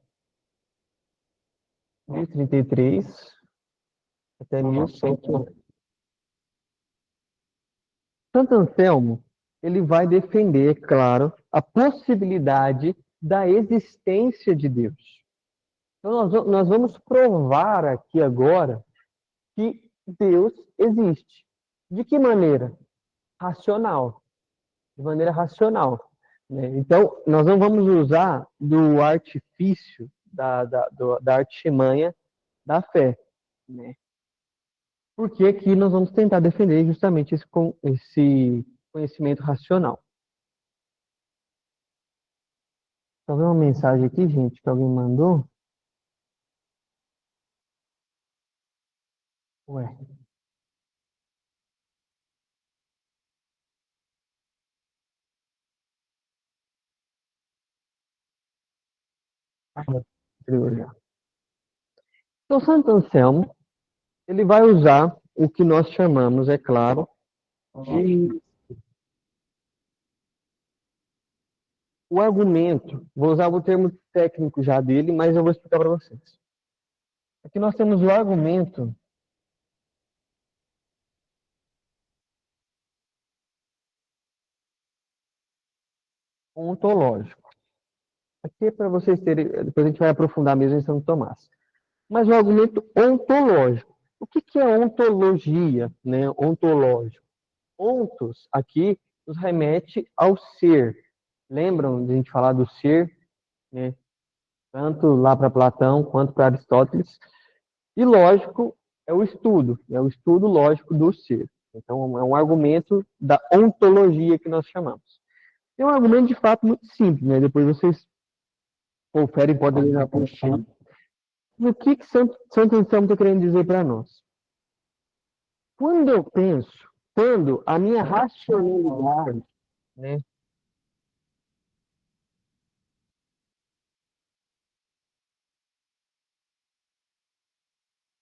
1033 até 1100. Santo Anselmo, ele vai defender, é claro, a possibilidade da existência de Deus. Então, nós vamos provar aqui agora que Deus existe. De que maneira? Racional. De maneira racional, né? Então, nós não vamos usar do artifício, da artimanha da fé, né? Porque aqui nós vamos tentar defender justamente esse conhecimento racional. Só ver uma mensagem aqui, gente, que alguém mandou. Ué. Então, Santo Anselmo, ele vai usar o que nós chamamos, é claro, de o argumento. Vou usar o termo técnico já dele, mas eu vou explicar para vocês. Aqui nós temos o argumento ontológico. Aqui é para vocês terem, depois a gente vai aprofundar mesmo em São Tomás. Mas o argumento ontológico. O que é ontologia, né? Ontológico. Ontos, aqui, nos remete ao ser. Lembram de a gente falar do ser, né? Tanto lá para Platão quanto para Aristóteles. E lógico é o estudo lógico do ser. Então, é um argumento da ontologia que nós chamamos. É um argumento, de fato, muito simples, né? Depois vocês conferem, podem ler na apostila. O que Santo Anselmo está querendo dizer para nós? Quando eu penso, quando a minha racionalidade, né,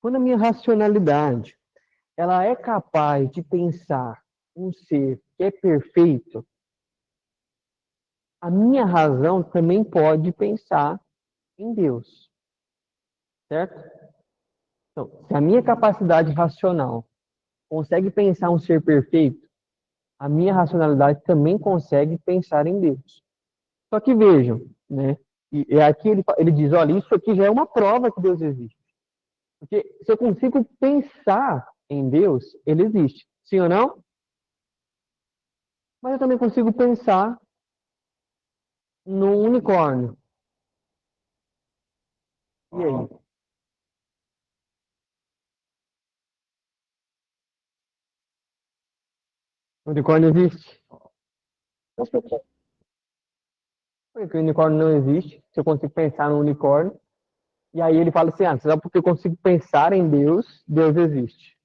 quando a minha racionalidade ela é capaz de pensar um ser que é perfeito, a minha razão também pode pensar em Deus, certo? Então, se a minha capacidade racional consegue pensar um ser perfeito, a minha racionalidade também consegue pensar em Deus. Só que vejam, né? E aqui ele diz, olha, isso aqui já é uma prova que Deus existe. Porque se eu consigo pensar em Deus, ele existe. Sim ou não? Mas eu também consigo pensar no unicórnio. E aí? O unicórnio existe? Por que o unicórnio não existe? Se eu consigo pensar no unicórnio. E aí ele fala assim, só porque eu consigo pensar em Deus, Deus existe.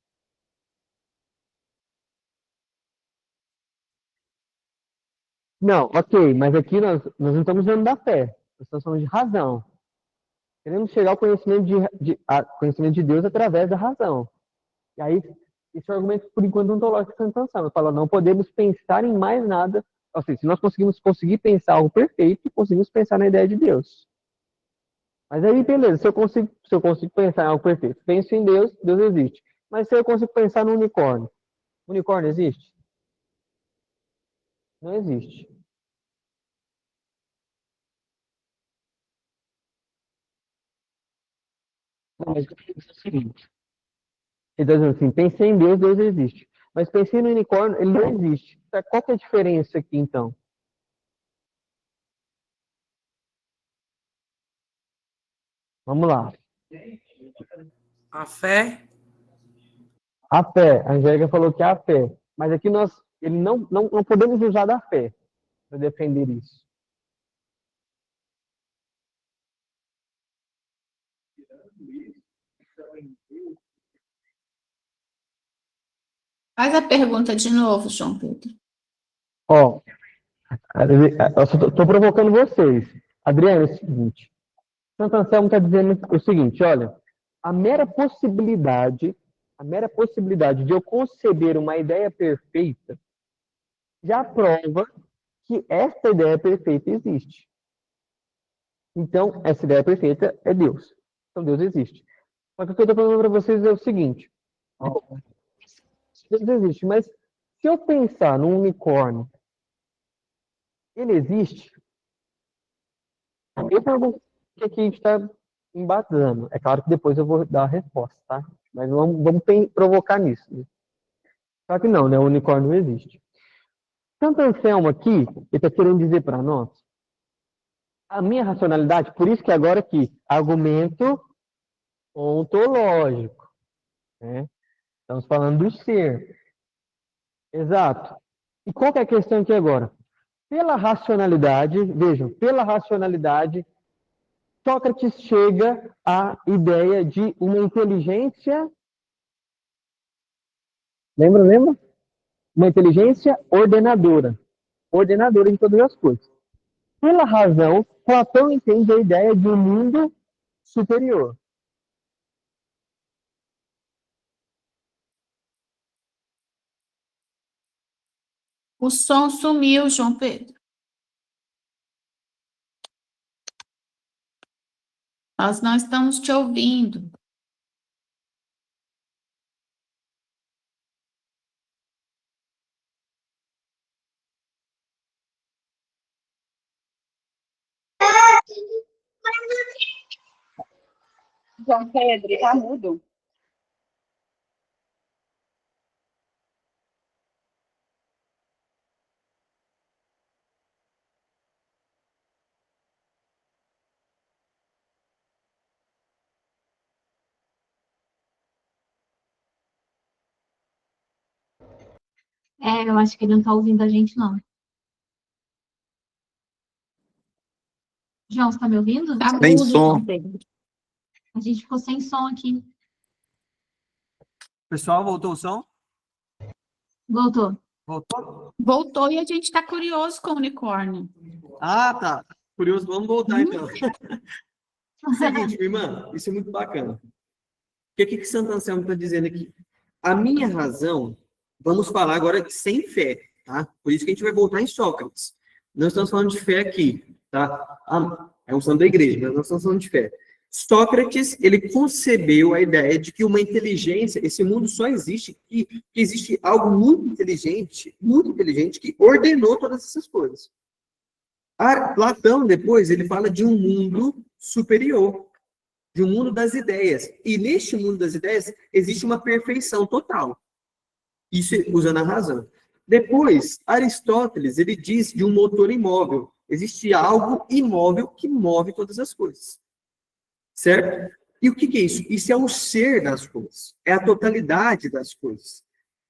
Não, ok, mas aqui nós não estamos falando da fé, nós estamos falando de razão. Queremos chegar ao conhecimento de Deus através da razão. E aí, esse é o argumento, por enquanto, ontológico de Santo Anselmo. Fala, não podemos pensar em mais nada. Ou seja, se nós conseguir pensar algo perfeito, conseguimos pensar na ideia de Deus. Mas aí, beleza, se eu consigo pensar em algo perfeito, penso em Deus, Deus existe. Mas se eu consigo pensar no unicórnio, o unicórnio existe? Não existe. Não, mas é o seguinte. Ele está dizendo assim, pensei em Deus, Deus existe. Mas pensei no unicórnio, ele não existe. Qual que é a diferença aqui, então? Vamos lá. A fé. A fé. A Angélica falou que é a fé. Mas aqui não podemos usar da fé para defender isso. Faz a pergunta de novo, João Pedro. Ó, eu só estou provocando vocês. Adriano, é o seguinte. Santo Anselmo está dizendo o seguinte, olha, a mera possibilidade de eu conceber uma ideia perfeita já prova que essa ideia perfeita existe. Então, essa ideia perfeita é Deus. Então, Deus existe. Só que o que eu estou falando para vocês é o seguinte. Deus existe, mas se eu pensar num unicórnio, ele existe? Eu pergunto o que aqui a gente está embasando. É claro que depois eu vou dar a resposta, tá? Mas vamos provocar nisso. Né? Só que não, né? O unicórnio não existe. Santo Anselmo aqui, ele está querendo dizer para nós a minha racionalidade, por isso que agora aqui, argumento ontológico. Né? Estamos falando do ser. Exato. E qual que é a questão aqui agora? Pela racionalidade, vejam, pela racionalidade, Sócrates chega à ideia de uma inteligência. Lembra? Uma inteligência ordenadora. Ordenadora de todas as coisas. Pela razão, Platão entende a ideia de um mundo superior. O som sumiu, João Pedro. Nós não estamos te ouvindo. João Pedro, tá mudo. Eu acho que ele não tá ouvindo a gente, não. João, você tá me ouvindo? Tá Sem mudo, som. João Pedro. A gente ficou sem som aqui. Pessoal, voltou o som? Voltou. Voltou? Voltou e a gente está curioso com o unicórnio. Ah, tá. Curioso, vamos voltar então. Seguinte, minha irmã, isso é muito bacana. O que Santo Anselmo está dizendo aqui? A minha razão, vamos falar agora sem fé, tá? Por isso que a gente vai voltar em Sócrates. Não estamos falando de fé aqui, tá? É um santo da igreja, mas não estamos falando de fé. Sócrates, ele concebeu a ideia de que uma inteligência, esse mundo só existe, que existe algo muito inteligente que ordenou todas essas coisas. Platão, depois, ele fala de um mundo superior, de um mundo das ideias. E neste mundo das ideias, existe uma perfeição total. Isso usando a razão. Depois, Aristóteles, ele diz de um motor imóvel. Existe algo imóvel que move todas as coisas. Certo? E o que é isso? Isso é o ser das coisas. É a totalidade das coisas.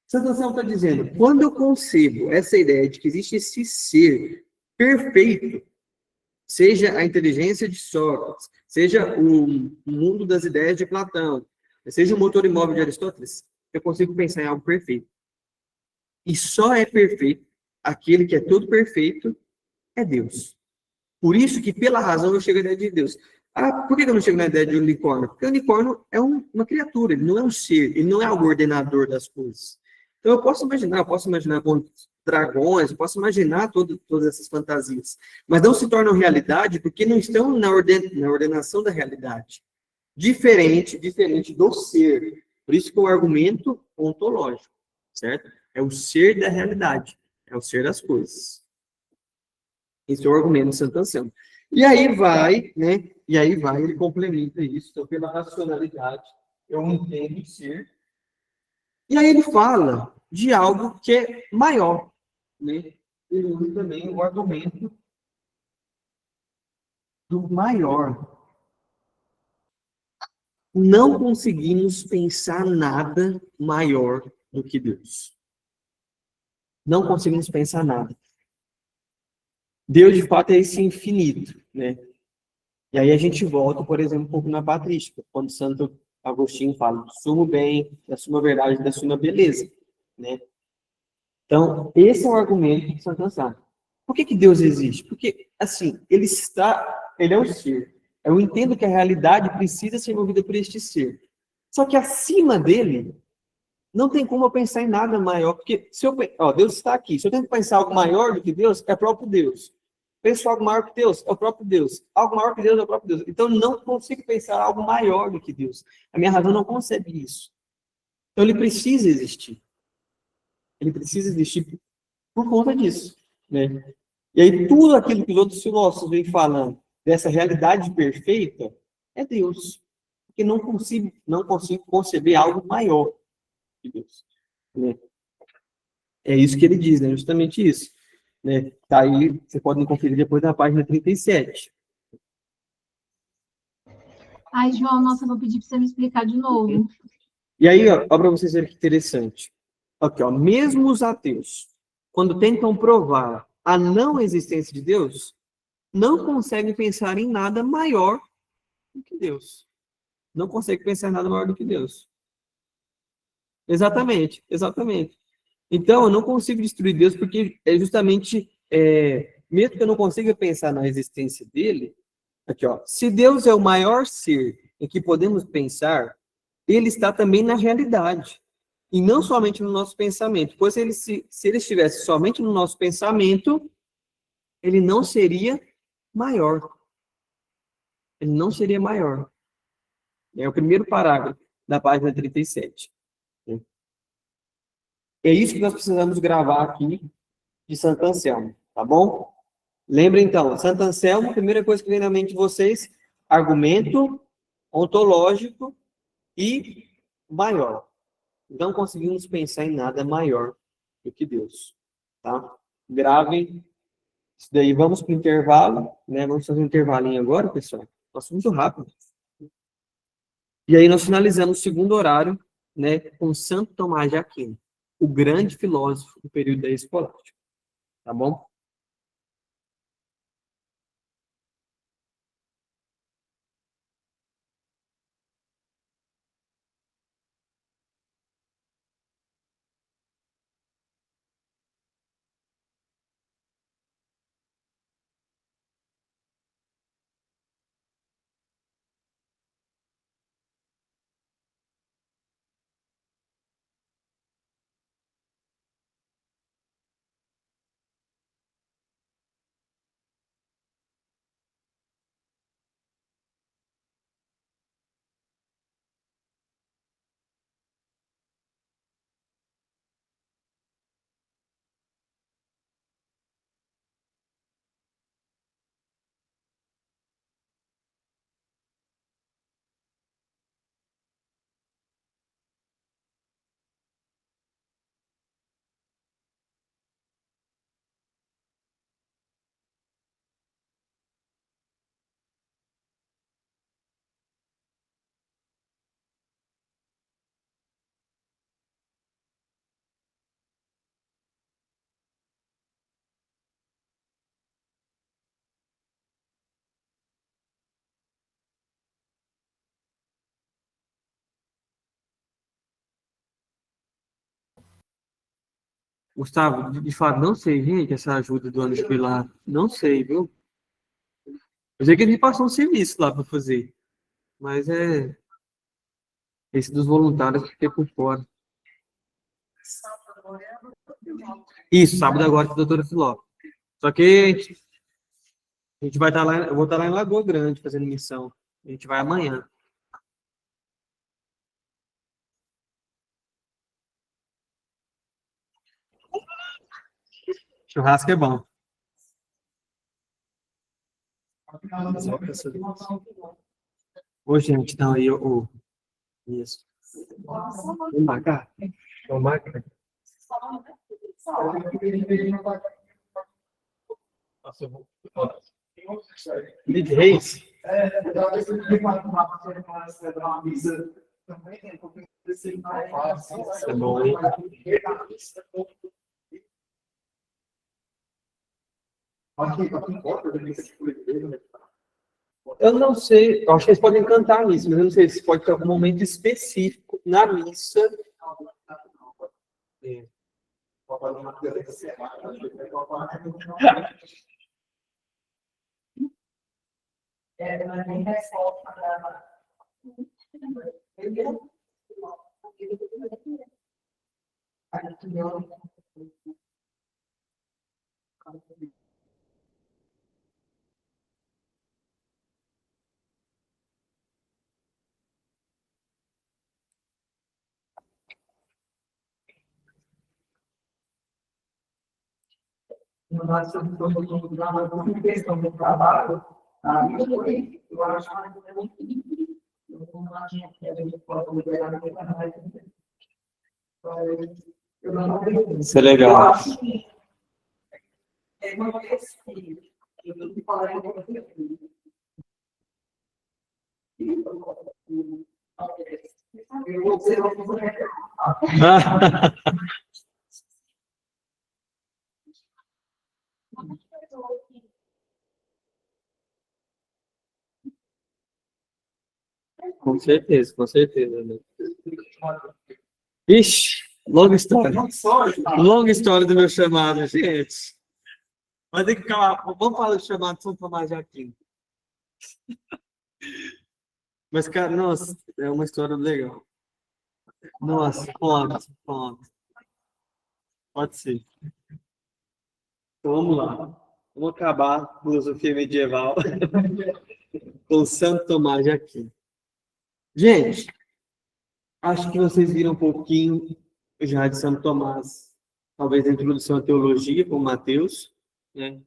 Santo Anselmo está dizendo, quando eu concebo essa ideia de que existe esse ser perfeito, seja a inteligência de Sócrates, seja o mundo das ideias de Platão, seja o motor imóvel de Aristóteles, eu consigo pensar em algo perfeito. E só é perfeito, aquele que é todo perfeito, é Deus. Por isso que, pela razão, eu chego à ideia de Deus. Ah, por que eu não chego na ideia de unicórnio? Porque o unicórnio é uma criatura, ele não é um ser, ele não é o ordenador das coisas. Então eu posso imaginar com dragões, eu posso imaginar todas essas fantasias, mas não se tornam realidade porque não estão na ordenação da realidade. Diferente do ser. Por isso que é o argumento ontológico, certo? É o ser da realidade, é o ser das coisas. Esse é o argumento de Santo Anselmo. E aí vai, né? E aí vai, ele complementa isso, então, pela racionalidade, eu entendo ser. E aí ele fala de algo que é maior, né? Ele usa também o argumento do maior. Não conseguimos pensar nada maior do que Deus. Não conseguimos pensar nada. Deus, de fato, é esse infinito, né? E aí a gente volta, por exemplo, um pouco na patrística, quando Santo Agostinho fala do sumo bem, da suma verdade, da suma beleza, né? Então, esse é o argumento de Santo Anselmo. Por que Deus existe? Porque, assim, ele é um ser. Eu entendo que a realidade precisa ser movida por este ser. Só que acima dele, não tem como eu pensar em nada maior, porque se eu, Deus está aqui. Se eu tento pensar algo maior do que Deus, é o próprio Deus. Penso algo maior que Deus, é o próprio Deus. Algo maior que Deus é o próprio Deus. Então, não consigo pensar algo maior do que Deus. A minha razão não concebe isso. Então, ele precisa existir. Ele precisa existir por conta disso, né? E aí, tudo aquilo que os outros filósofos vêm falando dessa realidade perfeita é Deus. Porque não consigo conceber algo maior que Deus, né? É isso que ele diz, né? Justamente isso. Né? Tá aí, você pode conferir depois na página 37. Ai, João, nossa, eu vou pedir para você me explicar de novo. E aí, ó para vocês verem que interessante. Aqui, ó, mesmo os ateus, quando tentam provar a não existência de Deus, não conseguem pensar em nada maior do que Deus. Não conseguem pensar em nada maior do que Deus. Exatamente, exatamente. Então, eu não consigo destruir Deus porque é justamente, mesmo que eu não consiga pensar na existência dele, aqui, ó, se Deus é o maior ser em que podemos pensar, ele está também na realidade, e não somente no nosso pensamento. Pois se ele estivesse somente no nosso pensamento, ele não seria maior. Ele não seria maior. É o primeiro parágrafo da página 37. É isso que nós precisamos gravar aqui de Santo Anselmo, tá bom? Lembra então, Santo Anselmo, a primeira coisa que vem na mente de vocês, argumento ontológico e maior. Não conseguimos pensar em nada maior do que Deus, tá? Gravem isso daí. Vamos para o intervalo, né? Vamos fazer um intervalinho agora, pessoal. Nossa, muito rápido. E aí nós finalizamos o segundo horário, né, com Santo Tomás de Aquino, o grande filósofo do período da escolástica, tá bom? Gustavo, de fato, não sei, gente, essa ajuda do ano escolar. Não sei, viu? Eu sei que ele passou um serviço lá para fazer, mas esse dos voluntários que fiquei por fora. Isso, sábado agora com a doutora Filó. Só que a gente vai estar lá, eu vou estar lá em Lagoa Grande fazendo missão. A gente vai amanhã. Churrasco é bom. Ô, gente, não, aí isso. Vamos marcar? Vamos marcar. Lid Reis? É bom, hein? Eu não sei, eu acho que eles podem cantar nisso, mas eu não sei se pode ter algum momento específico na missa. É. Nós estamos questão do trabalho, eu acho que é muito difícil. Isso é legal. É uma vez que eu tenho que falar em eu vou ser Com certeza, com certeza. Né? Ixi, longa história. Longa história do meu chamado, gente. Mas tem que ficar. Vamos falar do chamado de São Tomás de Aquino. Mas, cara, nossa, é uma história legal. Nossa, conta. Pode ser. Então, vamos lá. Vamos acabar a filosofia medieval com Santo Tomás de Aquino. Gente, acho que vocês viram um pouquinho já de Santo Tomás, talvez a introdução à teologia, com Mateus, né?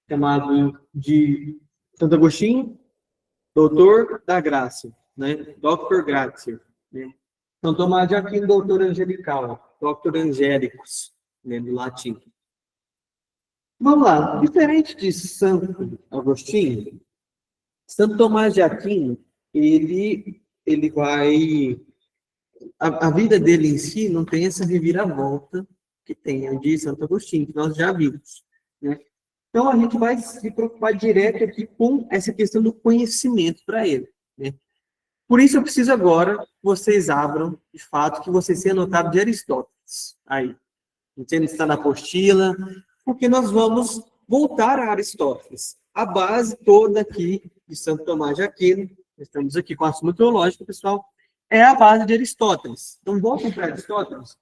Chamado de Santo Agostinho, doutor da graça, né? Doctor Gratiae, né? São Tomás de Aquino, doutor angelical, Doctor Angelicus, né? Do latim. Vamos lá, diferente de Santo Agostinho, Santo Tomás de Aquino, ele vai... A vida dele em si não tem essa reviravolta que tem a de Santo Agostinho, que nós já vimos, né? Então, a gente vai se preocupar direto aqui com essa questão do conhecimento para ele, né? Por isso, eu preciso agora que vocês abram, de fato, que vocês tenham anotado de Aristóteles. Aí, não sei se está na apostila, porque nós vamos voltar a Aristóteles. A base toda aqui de Santo Tomás de Aquino, estamos aqui com a Suma Teológica, pessoal, é a base de Aristóteles. Então, voltem para Aristóteles.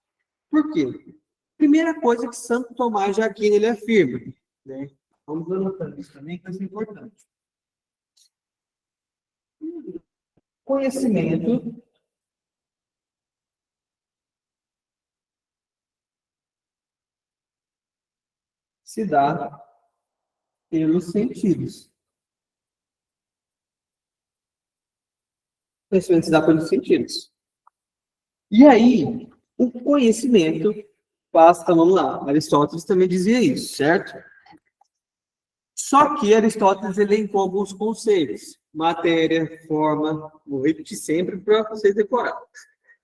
Por quê? Primeira coisa que Santo Tomás de Aquino ele afirma, né? Vamos anotando isso também, que isso é importante. Conhecimento se dá pelos sentidos. Conhecimento se dá pelos sentidos. E aí, o conhecimento basta, vamos lá, Aristóteles também dizia isso, certo? Só que Aristóteles elencou alguns conceitos. Matéria, forma, vou repetir sempre para vocês decorarem.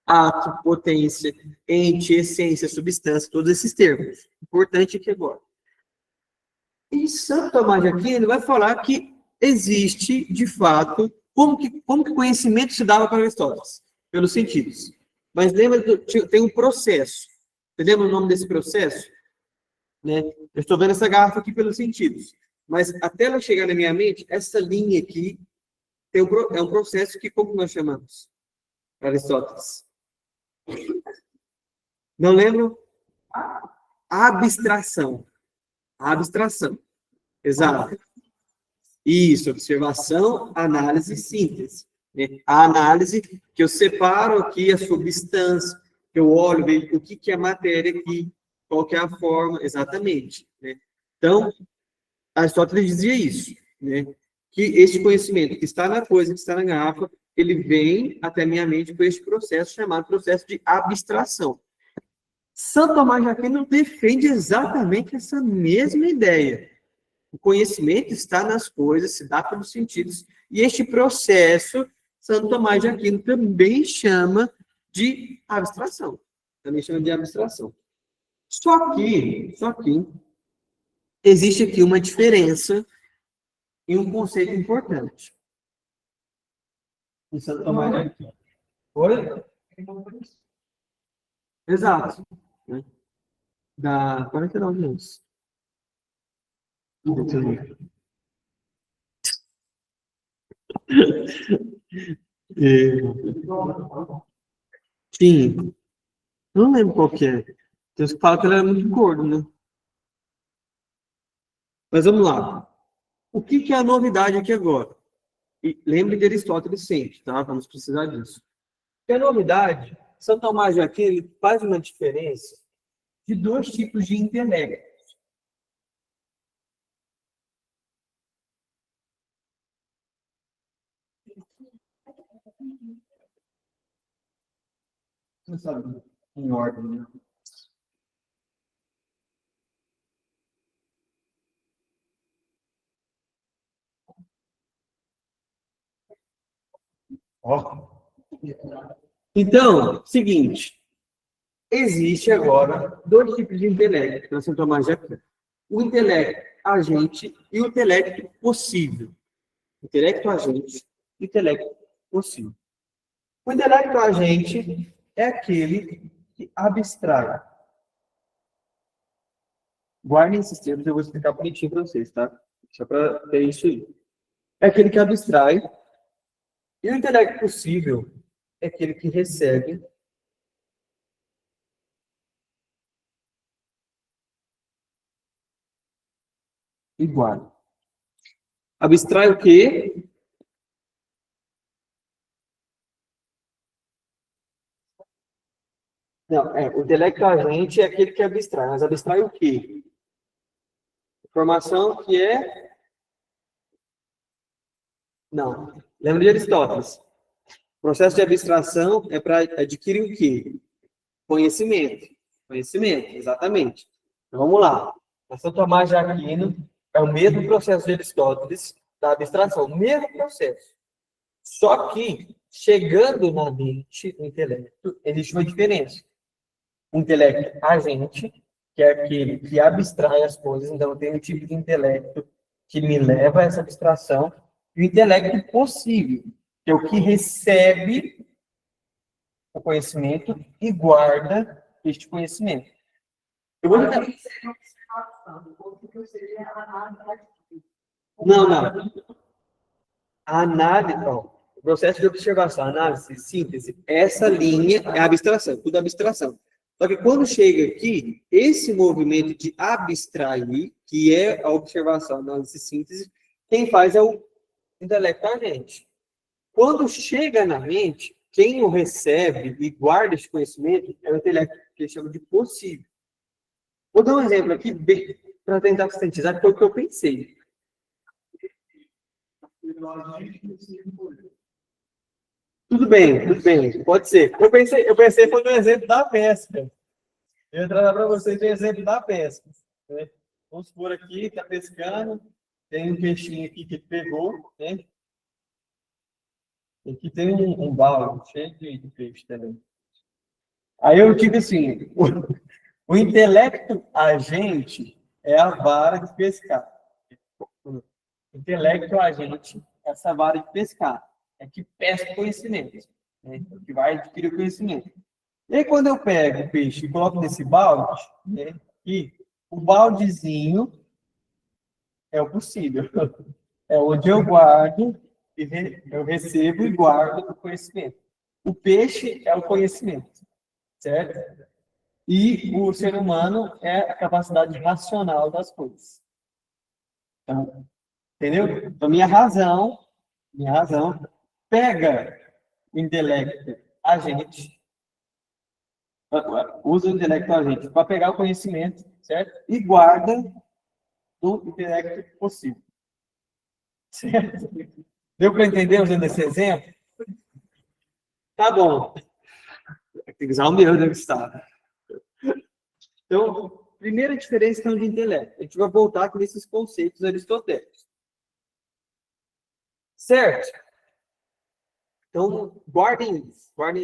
Ato, potência, ente, essência, substância, todos esses termos. Importante aqui agora. E Santo Tomás de Aquino ele vai falar que existe, de fato, como que conhecimento se dava para Aristóteles? Pelos sentidos. Mas lembra, tem um processo. Você lembra o nome desse processo? Né? Eu estou vendo essa garrafa aqui pelos sentidos. Mas até ela chegar na minha mente, essa linha aqui é um processo que, como nós chamamos? Aristóteles. Não lembro? Abstração. Abstração. Exato. Isso, observação, análise e síntese. Né? A análise que eu separo aqui a substância, que eu olho, vejo o que é a matéria aqui, qual que é a forma, exatamente. Né? Então, Aristóteles dizia isso, né? Que esse conhecimento que está na coisa, que está na garrafa, ele vem até minha mente por este processo chamado processo de abstração. Santo Tomás de Aquino defende exatamente essa mesma ideia. O conhecimento está nas coisas, se dá pelos sentidos, e este processo, Santo Tomás de Aquino também chama de abstração. Também chama de abstração. Só que existe aqui uma diferença e um conceito importante. Em Santo Tomás de Aquino. Oi? Exato. Dá 49 minutos. Sim. Não lembro qual que é. Tem uns que falam que ele era muito gordo, né? Mas vamos lá. O que é a novidade aqui agora? E lembre de Aristóteles sempre, tá? Vamos precisar disso. E a novidade, Santo Tomás de Aquino ele faz uma diferença de dois tipos de intelecto. Não sabe, em ordem, né? Então, seguinte, existe agora dois tipos de intelecto na Santo Tomás de Aquino. O intelecto agente e o intelecto possível. Intelecto agente e intelecto possível. O intelecto agente é aquele que abstrai. Guardem esses termos, eu vou explicar bonitinho para vocês, tá? Só para ter isso aí. É aquele que abstrai. E o intelecto possível é aquele que recebe e guarda. Abstrai o quê? Não, o intelecto agente é aquele que abstrai. Mas abstrai o quê? Informação que é... Não. Lembra de Aristóteles. O processo de abstração é para adquirir o quê? Conhecimento. Conhecimento, exatamente. Então, vamos lá. A Santo Tomás de Aquino é o mesmo processo de Aristóteles da abstração. O mesmo processo. Só que, chegando na mente, no intelecto, existe uma diferença. O intelecto agente, que é aquele que abstrai as coisas, então tem um tipo de intelecto que me leva a essa abstração, e o intelecto possível, que é o que recebe o conhecimento e guarda este conhecimento. Eu vou tentar... Não. A análise, o processo de observação, análise, síntese, essa linha é a abstração, tudo abstração. Só que quando chega aqui, esse movimento de abstrair, que é a observação, análise e síntese, quem faz é o intelecto agente. Quando chega na mente, quem o recebe e guarda esse conhecimento é o intelecto que eles chamam de possível. Vou dar um exemplo aqui para tentar sintetizar, que foi o que eu pensei. Tudo bem, pode ser. Eu pensei foi no exemplo da pesca. Eu vou trazer para vocês o exemplo da pesca. Né? Vamos supor aqui, está pescando, tem um peixinho aqui que pegou, né? Aqui tem um balde cheio de peixe também. Aí eu digo assim, o intelecto agente é a vara de pescar. O intelecto agente é essa vara de pescar. É que pesca conhecimento. Né? Que vai adquirir o conhecimento. E aí, quando eu pego o peixe e coloco nesse balde, né, e o baldezinho é o possível. É onde eu guardo, eu recebo e guardo o conhecimento. O peixe é o conhecimento, certo? E o ser humano é a capacidade racional das coisas. Então, entendeu? Então, minha razão pega o intelecto agente, usa o intelecto agente para pegar o conhecimento, certo? E guarda do intelecto possível. Certo? Deu para entender usando esse exemplo? Tá bom. Tem que usar o meu, deve estar. Então, primeira diferença então, de intelecto. A gente vai voltar aqui nesses conceitos aristotélicos. Certo? Então, guardem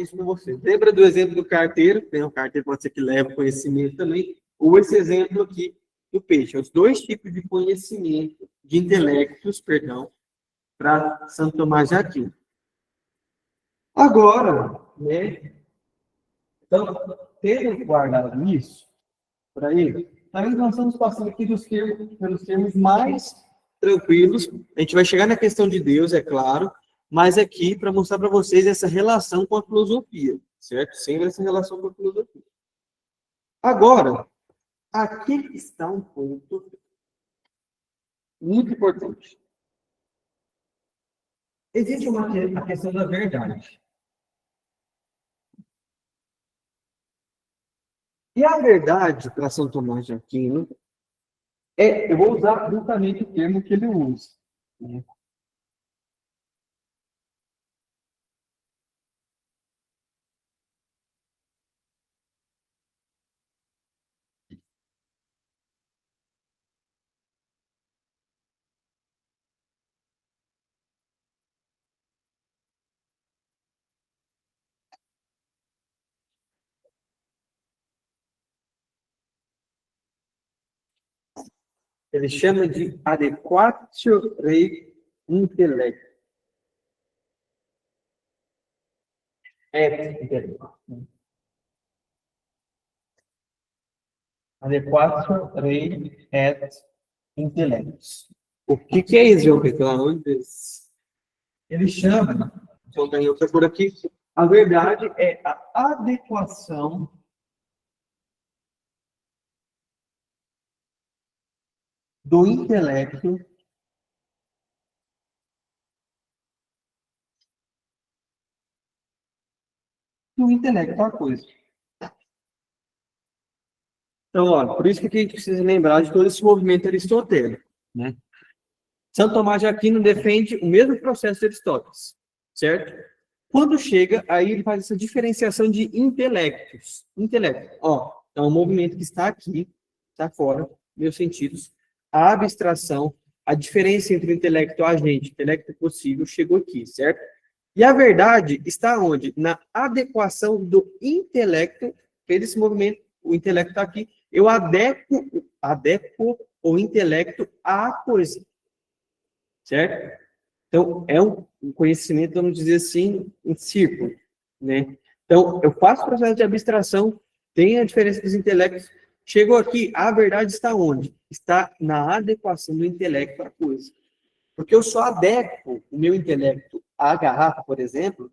isso com vocês. Lembra do exemplo do carteiro? O carteiro pode ser que leve conhecimento também. Ou esse exemplo aqui do peixe. Os dois tipos de conhecimento, de intelectos, perdão, para Santo Tomás de Aquino. Agora, né? Então, tendo guardado isso para ele, talvez nós estamos passando aqui pelos termos mais tranquilos. A gente vai chegar na questão de Deus, é claro, mas aqui para mostrar para vocês essa relação com a filosofia, certo? Sempre essa relação com a filosofia. Agora, aqui está um ponto muito importante. Existe a questão da verdade. E a verdade, para São Tomás de Aquino, eu vou usar justamente o termo que ele usa. Né? Ele chama de adequatio rei intellecti. Adequatio rei et intellectus. O que é isso, João Pedro? Ele chama, então tem outra por aqui, a verdade é a adequação do intelecto à coisa. Então, olha, por isso que a gente precisa lembrar de todo esse movimento aristotélico, né? Santo Tomás de Aquino defende o mesmo processo de Aristóteles, certo? Quando chega, aí ele faz essa diferenciação de intelectos. Intelecto, ó, é um movimento que está aqui, está fora, meus sentidos. A abstração, a diferença entre o intelecto agente e o intelecto possível chegou aqui, certo? E a verdade está onde? Na adequação do intelecto, fez esse movimento, o intelecto está aqui, eu adequo o intelecto à coisa, certo? Então, é um conhecimento, vamos dizer assim, em círculo, né? Então, eu faço o processo de abstração, tem a diferença dos intelectos, chegou aqui, a verdade está onde? Está na adequação do intelecto à coisa. Porque eu só adequo o meu intelecto à garrafa, por exemplo,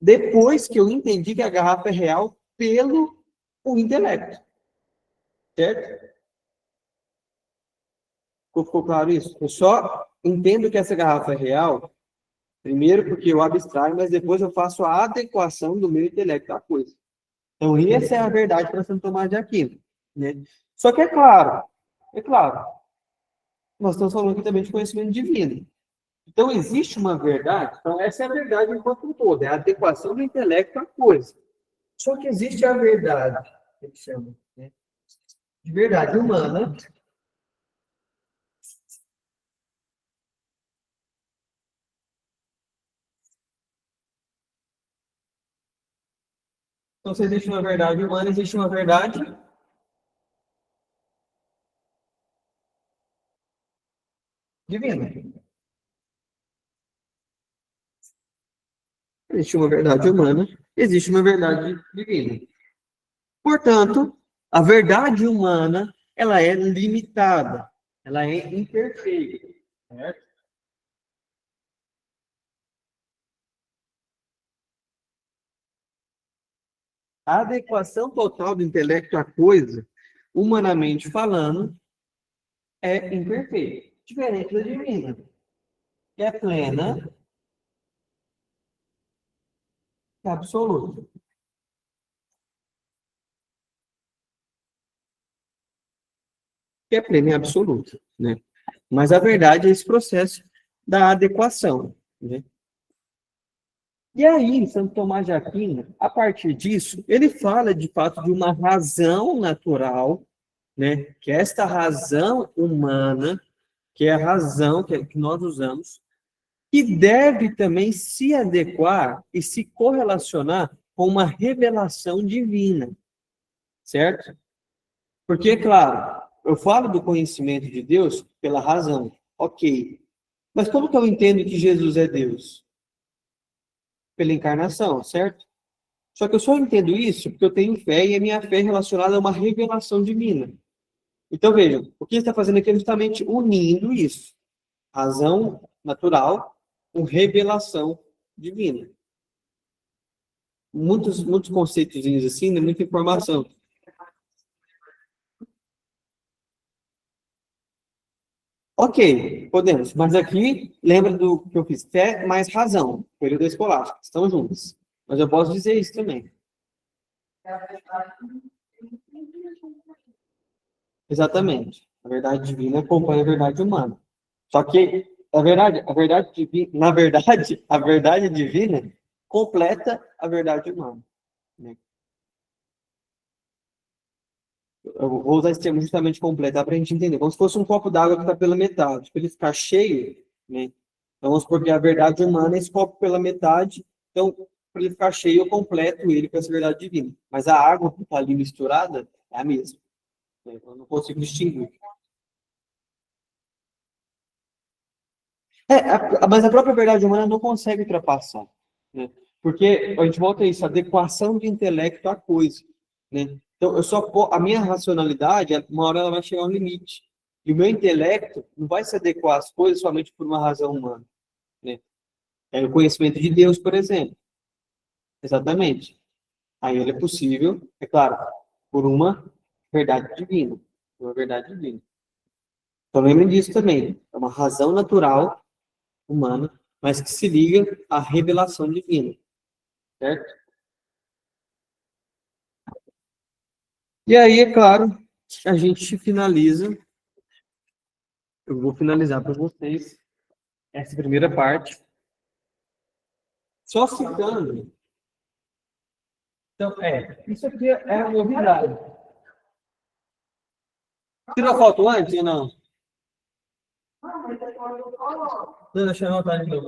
depois que eu entendi que a garrafa é real pelo intelecto. Certo? Ficou claro isso? Eu só entendo que essa garrafa é real, primeiro porque eu abstraio, mas depois eu faço a adequação do meu intelecto à coisa. Então, essa é a verdade para Santo Tomás de Aquino. Né? Só que é claro, nós estamos falando aqui também de conhecimento divino. Então, existe uma verdade, então essa é a verdade enquanto um todo, é a adequação do intelecto à coisa. Só que existe a verdade, que ele chama, né? De verdade humana. Então, se existe uma verdade humana, existe uma verdade divina. Existe uma verdade humana, existe uma verdade divina. Portanto, a verdade humana, ela é limitada. ela é imperfeita, certo? A adequação total do intelecto à coisa, humanamente falando, é imperfeita, diferente da divina, que é plena e absoluta. Que é plena e absoluta, né? Mas a verdade é esse processo da adequação, né? E aí, Santo Tomás de Aquino, a partir disso, ele fala de fato de uma razão natural, né? Que é esta razão humana, que é a razão que nós usamos, que deve também se adequar e se correlacionar com uma revelação divina, certo? Porque, claro, eu falo do conhecimento de Deus pela razão, ok. Mas como que eu entendo que Jesus é Deus? Pela encarnação, certo? Só que eu só entendo isso porque eu tenho fé e a minha fé é relacionada a uma revelação divina. Então, vejam, o que está fazendo aqui é justamente unindo isso. Razão natural com revelação divina. Muitos conceitos assim, né? Muita informação. Ok, podemos. Mas aqui, lembra do que eu fiz? Fé mais razão. Período escolástico. Estão juntos. Mas eu posso dizer isso também. Exatamente. A verdade divina acompanha a verdade humana. Só que a verdade divina, na verdade, a verdade divina completa a verdade humana, né? Eu vou usar esse termo justamente completar para a gente entender. Como se fosse um copo d'água que está pela metade. Para ele ficar cheio, né? Então, vamos supor que a verdade humana é esse copo pela metade. Então, para ele ficar cheio, eu completo ele com essa verdade divina. Mas a água que está ali misturada é a mesma. Eu não consigo distinguir. Mas a própria verdade humana não consegue ultrapassar, né? Porque a gente volta a isso, a adequação de intelecto à coisa, né? Então, a minha racionalidade, uma hora ela vai chegar ao limite. E o meu intelecto não vai se adequar às coisas somente por uma razão humana, né? É o conhecimento de Deus, por exemplo. Exatamente. Aí ele é possível, é claro, por uma verdade divina. Uma verdade divina. Então, lembrem disso também. É uma razão natural humana, mas que se liga à revelação divina, certo? E aí, é claro, a gente finaliza, eu vou finalizar para vocês essa primeira parte, só citando. Então, isso aqui é a novidade. Tirou foto antes ou não? Não, deixa eu anotar de novo.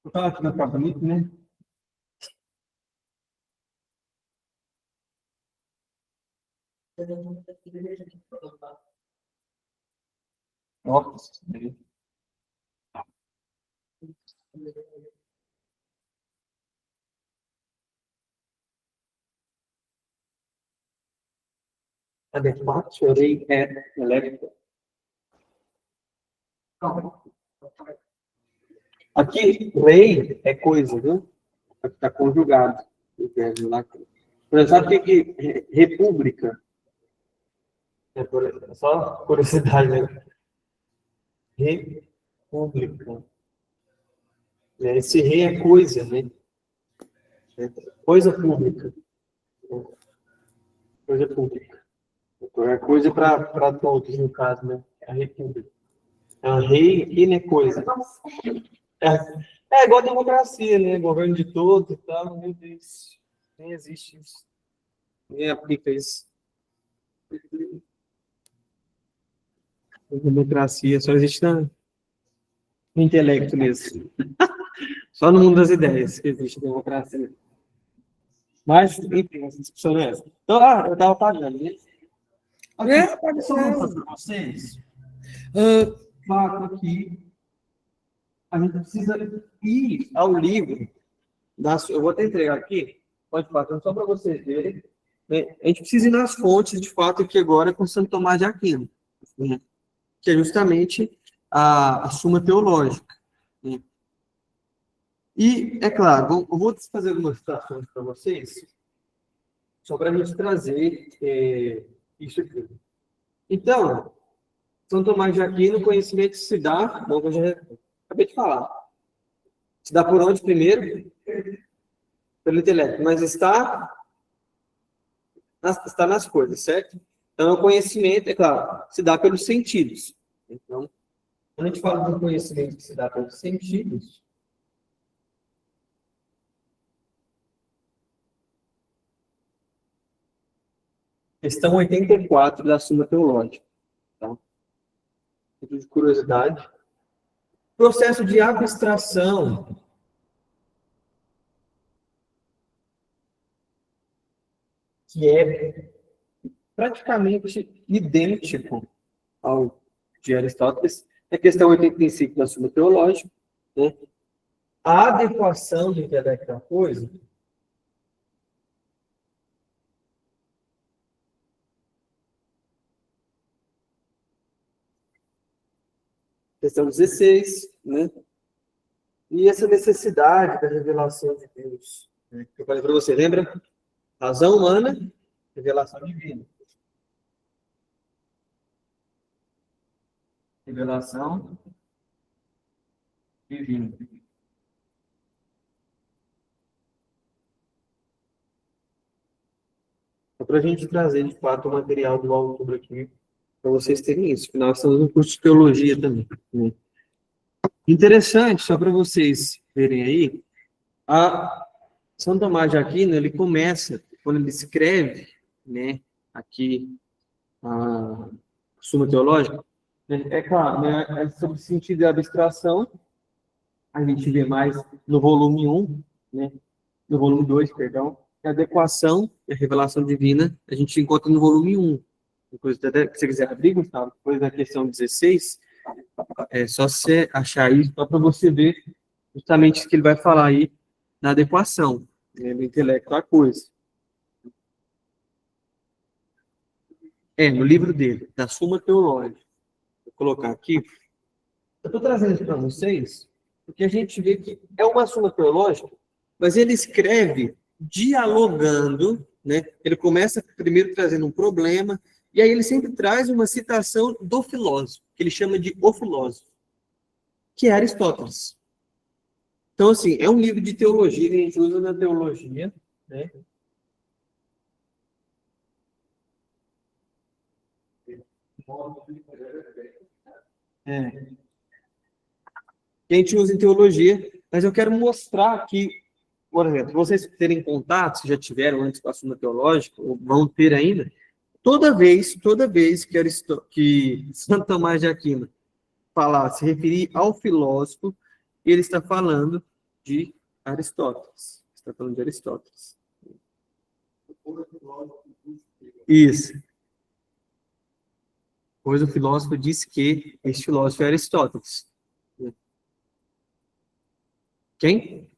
Vou falar aqui na ficar bonito, né? Nossa. Adequado, chorei, elétrico. Aqui, lei é coisa, viu? Está conjugado. Por exemplo, sabe o que república? Só curiosidade, né? República. Esse rei é coisa, né? Coisa pública. Coisa pública. É coisa para todos, no caso, né? A república. É um rei e não é coisa. É igual a democracia, né? Governo de todos e tal. Meu Deus. Nem existe isso. Nem aplica isso. A democracia só existe no intelecto mesmo. Só no mundo das ideias que existe democracia. Mas, enfim, essa discussão é essa. Então, eu estava pagando, né? Pode ser para vocês. Fato aqui. A gente precisa ir ao livro. Eu vou até entregar aqui. Pode falar, então, só para vocês verem. Né? A gente precisa ir nas fontes, de fato, aqui agora com Santo Tomás de Aquino, né? Que é justamente a Suma Teológica. Né? E, é claro, eu vou fazer algumas citações para vocês, só para a gente trazer isso aqui. Então, São Tomás de Aquino, o conhecimento se dá, bom, eu já acabei de falar, se dá por onde primeiro? Pelo intelecto, mas está nas coisas, certo? Então, o conhecimento, é claro, se dá pelos sentidos. Então, quando a gente fala do conhecimento que se dá pelos sentidos, questão 84 da Suma Teológica. Tá? De curiosidade. Processo de abstração. Que é praticamente idêntico ao de Aristóteles. É questão 85 da Suma Teológica. Né? A adequação do intelecto à coisa. Questão 16, né? E essa necessidade da revelação de Deus, né? Que eu falei para você, lembra? Razão humana, revelação divina. Revelação divina. Só para a gente trazer, de fato, o material do autor aqui, para vocês terem isso. Afinal, estamos no curso de teologia também. Né? Interessante, só para vocês verem aí, a São Tomás de Aquino, ele começa, quando ele escreve, né, aqui a Suma Teológica, né, é claro, né, é sobre o sentido da abstração, a gente vê mais no volume 1, né, no volume 2, perdão, a adequação e a revelação divina, a gente encontra no volume 1. Depois, até que você quiser abrir, Gustavo, depois da questão 16, é só você achar aí, só para você ver justamente o que ele vai falar aí na adequação, né, do intelecto à coisa. No livro dele, da Suma Teológica. Vou colocar aqui. Eu estou trazendo isso para vocês, porque a gente vê que é uma Suma Teológica, mas ele escreve dialogando, né? Ele começa primeiro trazendo um problema, e aí ele sempre traz uma citação do filósofo, que ele chama de O Filósofo, que é Aristóteles. Então, assim, é um livro de teologia que a gente usa na teologia, né? Que a gente usa em teologia, mas eu quero mostrar aqui, por exemplo, vocês terem contato, se já tiveram antes com a Suma Teológica, ou vão ter ainda, toda vez que Santo Tomás de Aquino se referir ao filósofo, ele está falando de Aristóteles. Está falando de Aristóteles. Isso. Pois o filósofo disse que este filósofo é Aristóteles. Quem?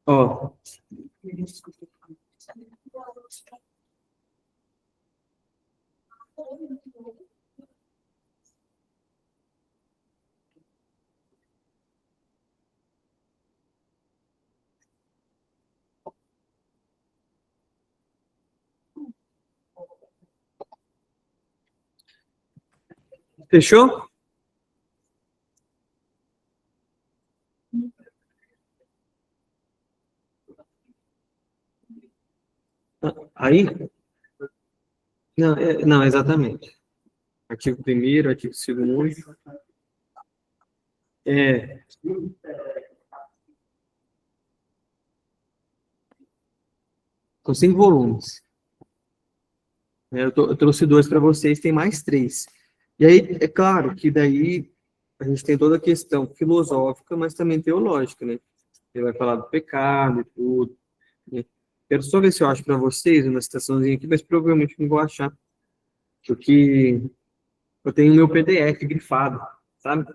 Ó. Fechou? Aí? Não, exatamente. Artigo 1º, artigo 2º. São 5 volumes. Eu trouxe 2 para vocês, tem mais 3. E aí, é claro que daí a gente tem toda a questão filosófica, mas também teológica, né? Ele vai falar do pecado e tudo. Né? Quero só ver se eu acho para vocês uma citaçãozinha aqui, mas provavelmente não vou achar. Porque eu tenho o meu PDF grifado, sabe?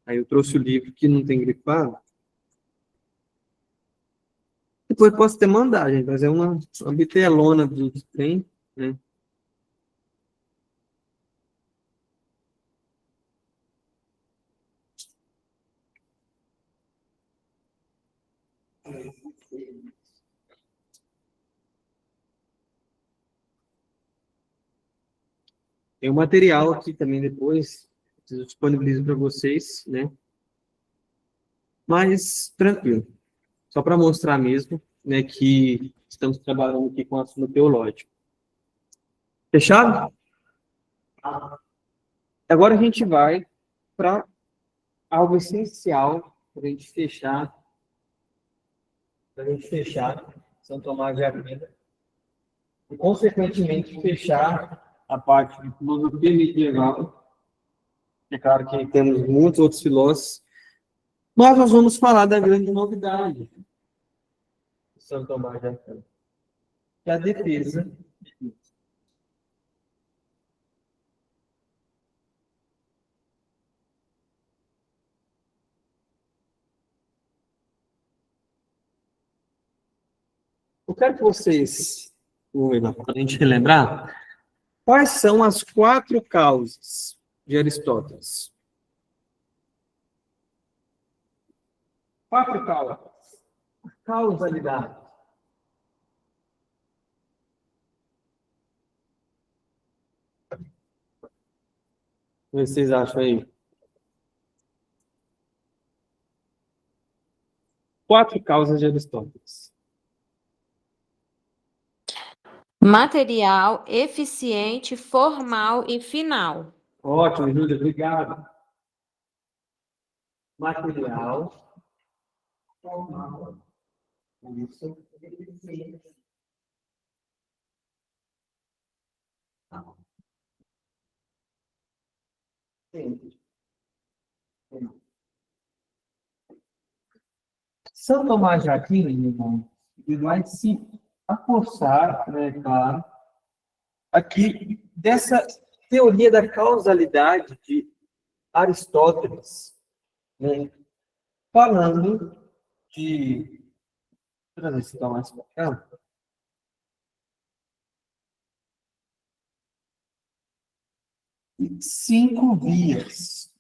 Aí eu trouxe o livro que não tem grifado. Depois eu posso até mandar, gente, mas é uma bitelona do que tem, né? Tem um material aqui também depois, eu disponibilizo para vocês, né? Mas tranquilo. Só para mostrar mesmo, né, que estamos trabalhando aqui com assunto teológico. Fechado? Agora a gente vai para algo essencial para a gente fechar, São Tomás de Aquino e, consequentemente, fechar a parte de filosofia medieval. É claro que temos muitos outros filósofos, mas nós vamos falar da grande novidade de São Tomás de Aquino, que é a defesa de Deus. Eu quero que vocês, para a gente relembrar, quais são as 4 causas de Aristóteles? 4 causas. Causalidade. O que vocês acham aí? 4 causas de Aristóteles. Material, eficiente, formal e final. Ótimo, Júlia, obrigado. Material. Formal. Isso. Sim. São Tomás de Aquino, irmão, ele vai se apossar, né, claro, aqui dessa teoria da causalidade de Aristóteles, né, falando de... Deixa eu ver se dá mais para cá. Cinco vias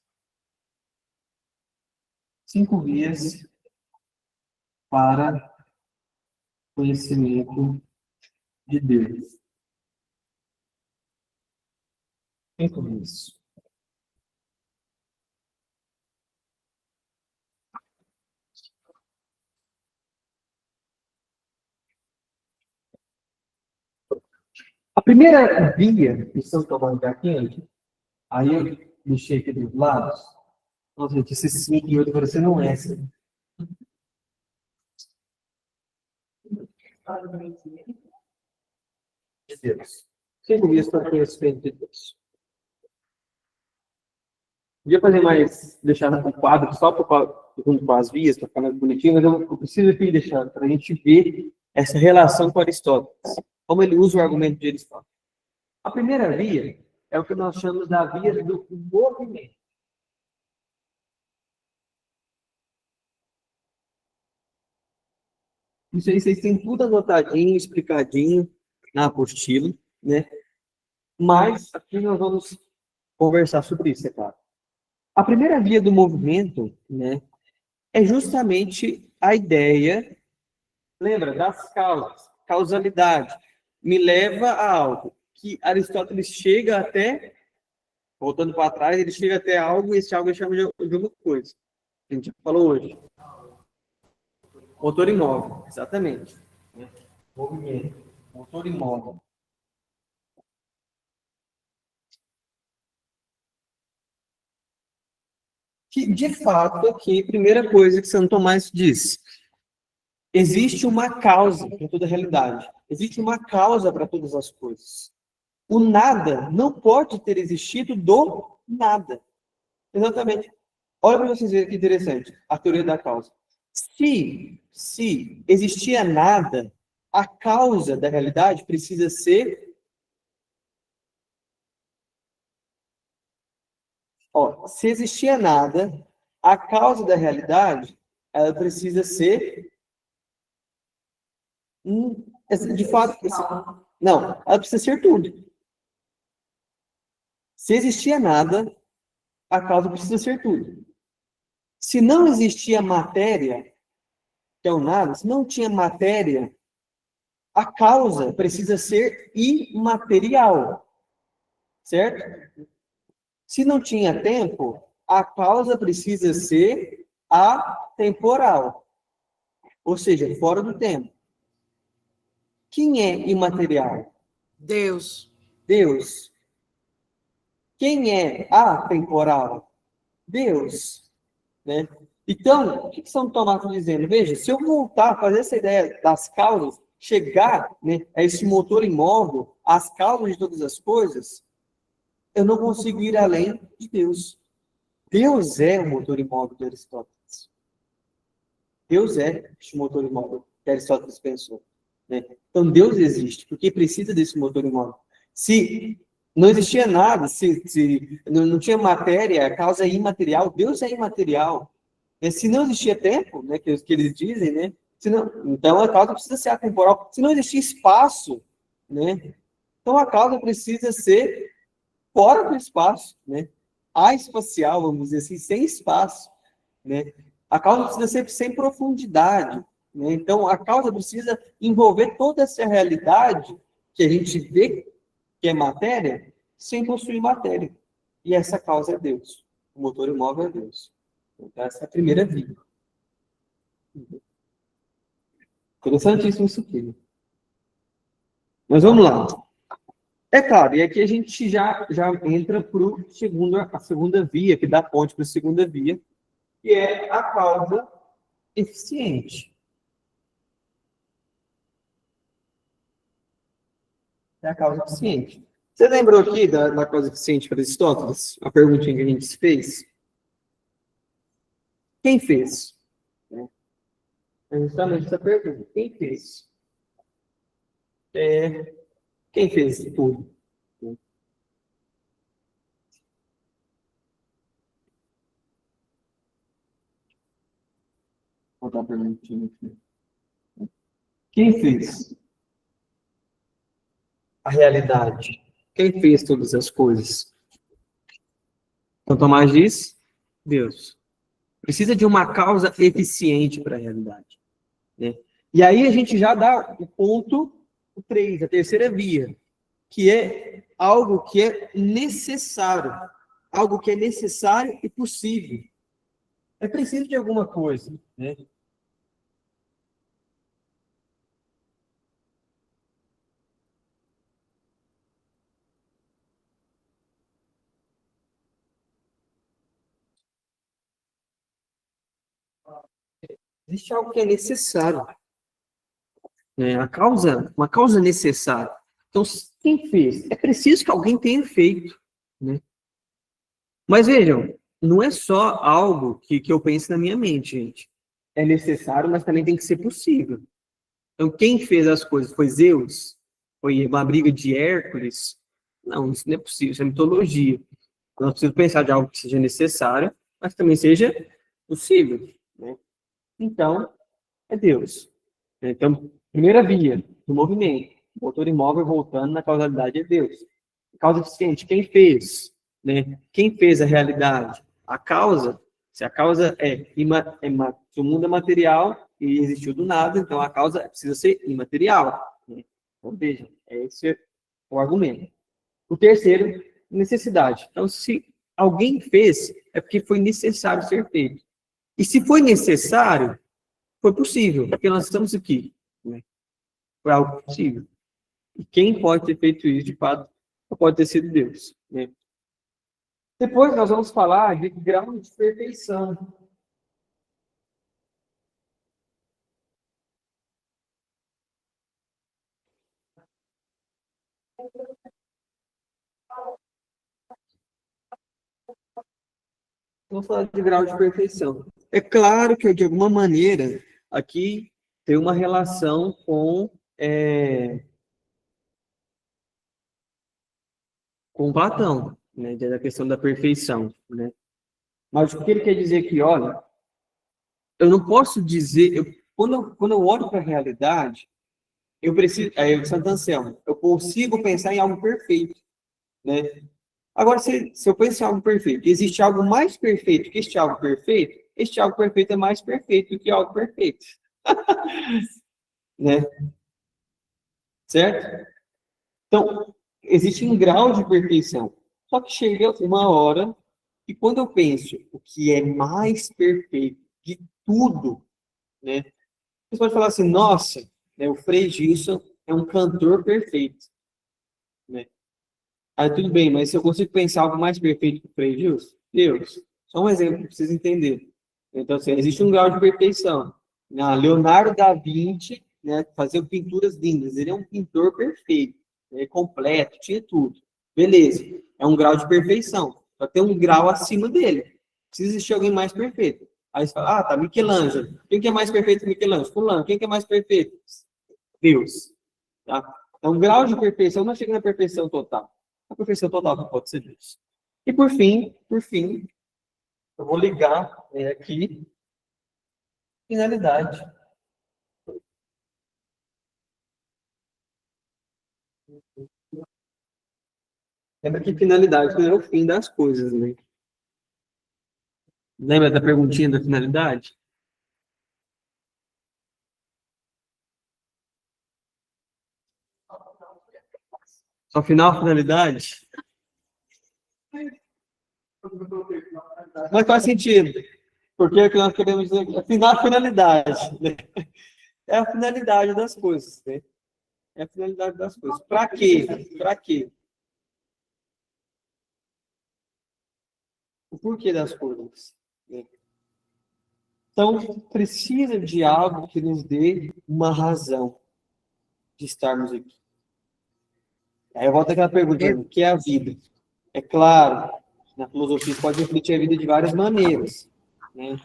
para conhecimento de Deus. 5 vias. A primeira via de São Tomás de Aquino, aí eu deixei aqui dos lados. Nossa, gente, esse 5 e 8 parecendo um S. De Deus. 5 vias para conhecimento de Deus. Podia fazer mais, deixar um quadro só junto com as vias, para ficar mais bonitinho, mas eu preciso aqui deixar para a gente ver essa relação com Aristóteles, como ele usa o argumento de Aristóteles. A primeira via é o que nós chamamos da via do movimento. Isso aí vocês têm tudo anotadinho, explicadinho na apostila, né? Mas aqui nós vamos conversar sobre isso, é claro. A primeira via do movimento, né, é justamente a ideia, lembra, das causas, causalidade, me leva a algo que Aristóteles chega até, voltando para trás, ele chega até algo e esse algo ele chama de uma coisa. A gente já falou hoje. Motor imóvel, exatamente. Movimento, motor imóvel. Que, de fato, aqui, primeira coisa que Santo Tomás diz, existe uma causa para toda a realidade. Existe uma causa para todas as coisas. O nada não pode ter existido do nada. Exatamente. Olha para vocês verem que interessante, a teoria da causa. Se existia nada, a causa da realidade precisa ser Ó, se existia nada, a causa da realidade, ela precisa ser de fato, não, ela precisa ser tudo. Se existia nada, a causa precisa ser tudo. Se não existia matéria, que é o nada, se não tinha matéria, a causa precisa ser imaterial, certo? Se não tinha tempo, a causa precisa ser atemporal, ou seja, fora do tempo. Quem é imaterial? Deus. Deus. Quem é atemporal? Deus. Né? Então, o que São Tomás está dizendo? Veja, se eu voltar a fazer essa ideia das causas, chegar, né, a esse motor imóvel, as causas de todas as coisas, eu não consigo ir além de Deus. Deus é o motor imóvel de Aristóteles. Deus é este motor imóvel que Aristóteles pensou. Né? Então, Deus existe, porque precisa desse motor imóvel. Se não existia nada, se não tinha matéria, a causa é imaterial, Deus é imaterial. Se não existia tempo, né, que eles dizem, né, então a causa precisa ser atemporal. Se não existia espaço, né, então a causa precisa ser fora do espaço, né, espacial, vamos dizer assim, sem espaço, né. A causa precisa ser sem profundidade, né, então a causa precisa envolver toda essa realidade que a gente vê que é matéria, sem possuir matéria. E essa causa é Deus. O motor imóvel é Deus. Então, essa é a primeira via. Interessantíssimo isso aqui. Mas vamos lá. É claro, e aqui a gente já entra para a segunda via, que dá ponte para a segunda via, que é a causa eficiente. É a causa eficiente. Você lembrou aqui da causa eficiente para Aristóteles? A perguntinha que a gente fez? Quem fez? É justamente essa pergunta. Quem fez? Quem fez tudo? Vou botar a perguntinha aqui. Quem fez a realidade? Quem fez todas as coisas? Então, Tomás diz, Deus. Precisa de uma causa eficiente para a realidade. Né? E aí a gente já dá o ponto 3, a terceira via, que é algo que é necessário. Algo que é necessário e possível. É preciso de alguma coisa. Né? Existe algo que é necessário. Uma causa necessária. Então, quem fez? É preciso que alguém tenha feito. Né? Mas vejam, não é só algo que eu pense na minha mente, gente. É necessário, mas também tem que ser possível. Então, quem fez as coisas? Foi Zeus? Foi uma briga de Hércules? Não, isso não é possível, isso é mitologia. Nós precisamos pensar de algo que seja necessário, mas também seja possível. Né? Então, é Deus. Então, primeira via do movimento, o motor imóvel voltando na causalidade é Deus. Causa eficiente, quem fez? Né? Quem fez a realidade? A causa, se a causa se o mundo é material e existiu do nada, então a causa precisa ser imaterial. Né? Então, veja, esse é o argumento. O terceiro, necessidade. Então, se alguém fez, é porque foi necessário ser feito. E se foi necessário, foi possível, porque nós estamos aqui. Né? Foi algo possível. E quem pode ter feito isso, de fato, pode ter sido Deus. Né? Depois nós vamos falar de grau de perfeição. Vamos falar de grau de perfeição. É claro que, de alguma maneira, aqui tem uma relação com Platão. né, da questão da perfeição, né? Mas o que ele quer dizer aqui, olha, eu não posso dizer, quando eu olho para a realidade, eu preciso, aí o Santo Anselmo, eu consigo pensar em algo perfeito, né? Agora, se eu penso em algo perfeito, existe algo mais perfeito que este algo perfeito é mais perfeito do que algo perfeito, né? Certo? Então, existe um grau de perfeição. Só que chega uma hora que quando eu penso o que é mais perfeito de tudo, né? Você pode falar assim, nossa, né, o Frei Gilson é um cantor perfeito, né? Aí tudo bem, mas se eu consigo pensar algo mais perfeito que o Frei Gilson, Deus, só um exemplo que precisa entender. Então, assim, existe um grau de perfeição. Leonardo da Vinci, né, fazia pinturas lindas, ele é um pintor perfeito, né, completo, tinha tudo. Beleza, é um grau de perfeição, só tem um grau acima dele. Precisa existir alguém mais perfeito. Aí você fala, tá, Michelangelo. Quem que é mais perfeito que Michelangelo? Fulano. Quem que é mais perfeito? Deus. Tá? Então, um grau de perfeição não chega na perfeição total. A perfeição total não pode ser Deus. E por fim, eu vou ligar aqui finalidade. Lembra que finalidade não é o fim das coisas, né? Lembra da perguntinha da finalidade? Só final, finalidade? Mas faz sentido. Porque é o que nós queremos dizer aqui. Afinal, a finalidade. Né? É a finalidade das coisas. Né? É a finalidade das coisas. Para quê? Para quê? O porquê das coisas. Né? Então, precisa de algo que nos dê uma razão de estarmos aqui. Aí eu volto àquela pergunta, o que é a vida? É claro, na filosofia pode refletir a vida de várias maneiras. Né?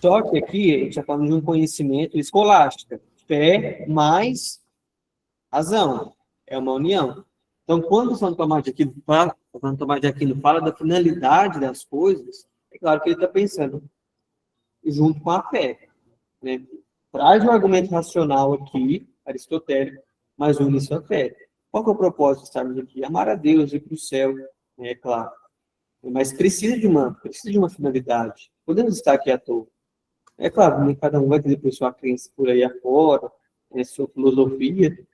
Só que aqui a gente está falando de um conhecimento escolástico. Fé mais razão. É uma união. Então, quando o Santo Tomás de Aquino fala da finalidade das coisas, é claro que ele está pensando junto com a fé. Né? Traz um argumento racional aqui, aristotélico, mas une isso à fé. Qual que é o propósito de estarmos aqui? Amar a Deus, ir para o céu, é claro. Mas precisa de uma finalidade. Podemos estar aqui à toa. É claro, né, cada um vai ter depois sua crença por aí afora, sua filosofia,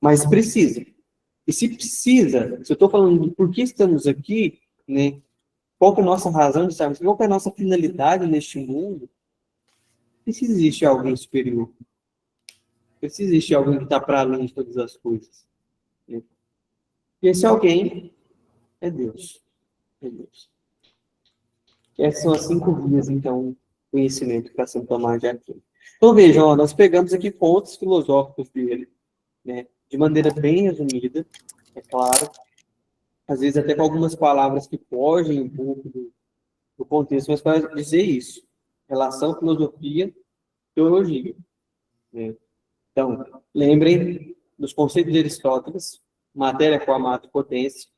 mas precisa. E se precisa, se eu estou falando de por que estamos aqui, né, qual que é a nossa razão de estarmos aqui, qual que é a nossa finalidade neste mundo, precisa existir alguém superior. Precisa existir alguém que está para além de todas as coisas. Né? E esse alguém é Deus. É Deus. Essas são as 5 vias, então, conhecimento para Santo Tomás de Aquino. Então, vejam, nós pegamos aqui pontos filosóficos dele, né, de maneira bem resumida, é claro, às vezes até com algumas palavras que fogem um pouco do contexto, mas para dizer isso, relação filosofia, teologia. Né? Então, lembrem dos conceitos de Aristóteles, matéria, formato e potência,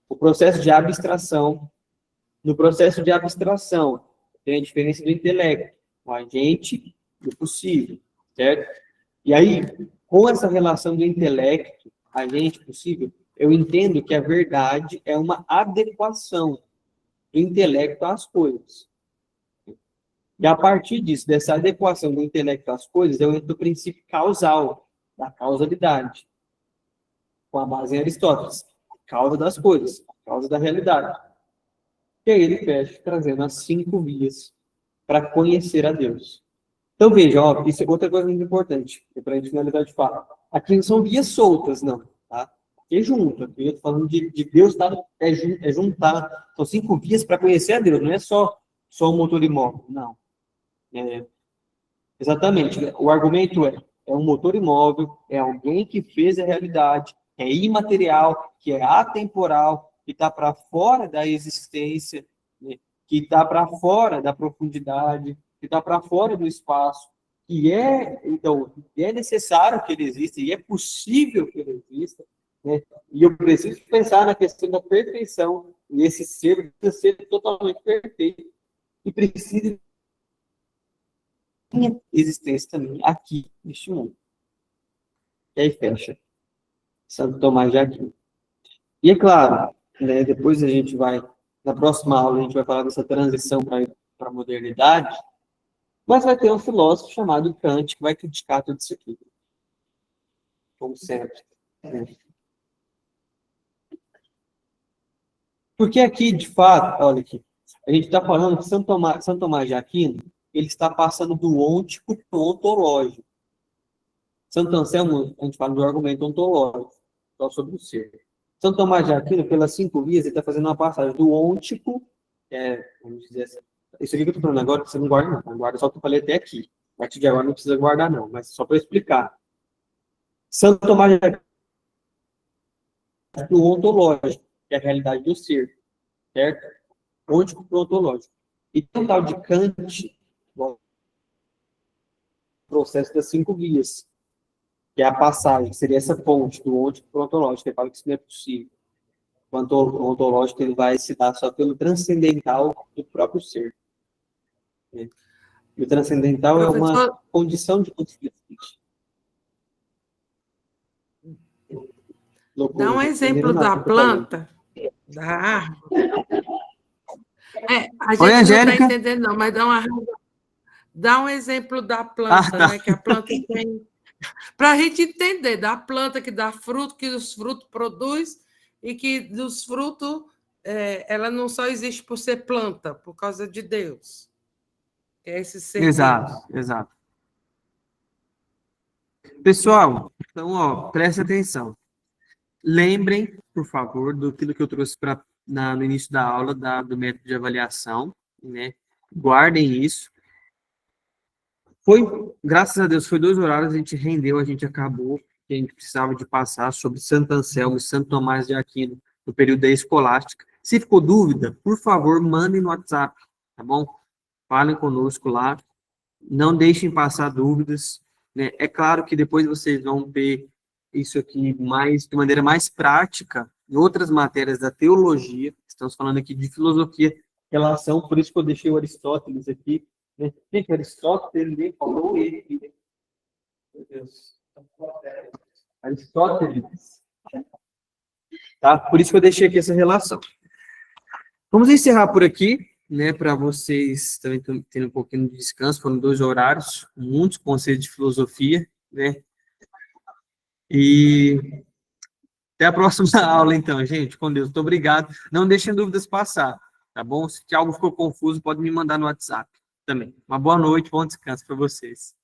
o processo de abstração. No processo de abstração, tem a diferença do intelecto, o agente e o possível, certo? E aí, com essa relação do intelecto, agente e possível, eu entendo que a verdade é uma adequação do intelecto às coisas. E a partir disso, dessa adequação do intelecto às coisas, eu entro no princípio causal, da causalidade, com a base em Aristóteles. Causa das coisas, causa da realidade. E aí ele fecha trazendo as 5 vias para conhecer a Deus. Então veja, ó, isso é outra coisa muito importante, para a gente finalizar de fato. Aqui não são vias soltas, não. Tá? Aqui é junto. Aqui eu estou falando de Deus, tá? É juntar. São 5 vias para conhecer a Deus, não é só um motor imóvel, não. Exatamente. O argumento é um motor imóvel, é alguém que fez a realidade, é imaterial, que é atemporal, que está para fora da existência, né? Que está para fora da profundidade, que está para fora do espaço, então, é necessário que ele exista e é possível que ele exista, né? E eu preciso pensar na questão da perfeição. E esse ser precisa ser totalmente perfeito. E precisa de minha existência também aqui, neste mundo. E aí fecha. Santo Tomás de Aquino. E é claro, né, depois a gente vai, na próxima aula, a gente vai falar dessa transição para a modernidade, mas vai ter um filósofo chamado Kant que vai criticar tudo isso aqui. Como sempre. Né? Porque aqui, de fato, olha aqui, a gente está falando que Santo Tomás de Aquino, ele está passando do ôntico para o ontológico. Santo Anselmo, a gente fala do argumento ontológico, só sobre o ser. Santo Tomás de Aquino, pelas 5 vias, ele está fazendo uma passagem do ôntico, vamos dizer assim, isso aqui que eu estou falando agora, você não guarda não, guarda só o que eu falei até aqui. A partir de agora não precisa guardar não, mas só para explicar. Santo Tomás de Aquino, do ontológico, que é a realidade do ser, certo? Ôntico para o ontológico. E tem um tal de Kant, o processo das 5 vias, que é a passagem, que seria essa ponte do ôntico para o ontológico. Ele fala que isso não é possível. Quanto ao ontológico, ele vai se dar só pelo transcendental do próprio ser. E o transcendental é uma condição de consciência. Dá um exemplo da planta, da árvore. A gente Oi, não Angélica. está entendendo, não, mas dá um exemplo da planta, tá. né? Que a planta tem. Para a gente entender, da planta que dá fruto, que os frutos produz, e que dos frutos ela não só existe por ser planta, por causa de Deus. É esse ser. Exato, exato. Pessoal, então, ó, preste atenção. Lembrem, por favor, do que eu trouxe no início da aula do método de avaliação, né? Guardem isso. Graças a Deus, foi 2 horários, a gente rendeu, a gente acabou, que a gente precisava de passar sobre Santo Anselmo e Santo Tomás de Aquino no período da escolástica. Se ficou dúvida, por favor, mandem no WhatsApp, tá bom? Falem conosco lá, não deixem passar dúvidas, né? É claro que depois vocês vão ver isso aqui de maneira mais prática em outras matérias da teologia. Estamos falando aqui de filosofia, relação, por isso que eu deixei o Aristóteles aqui. Gente, Aristóteles, ele falou ele. Meu Deus. Aristóteles. Tá? Por isso que eu deixei aqui essa relação. Vamos encerrar por aqui, né? Para vocês também terem um pouquinho de descanso. Foram 2 horários, muitos conceitos de filosofia, né? E até a próxima aula, então, gente. Com Deus. Muito obrigado. Não deixem dúvidas passar, tá bom? Se algo ficou confuso, pode me mandar no WhatsApp também. Uma boa noite, bom descanso para vocês.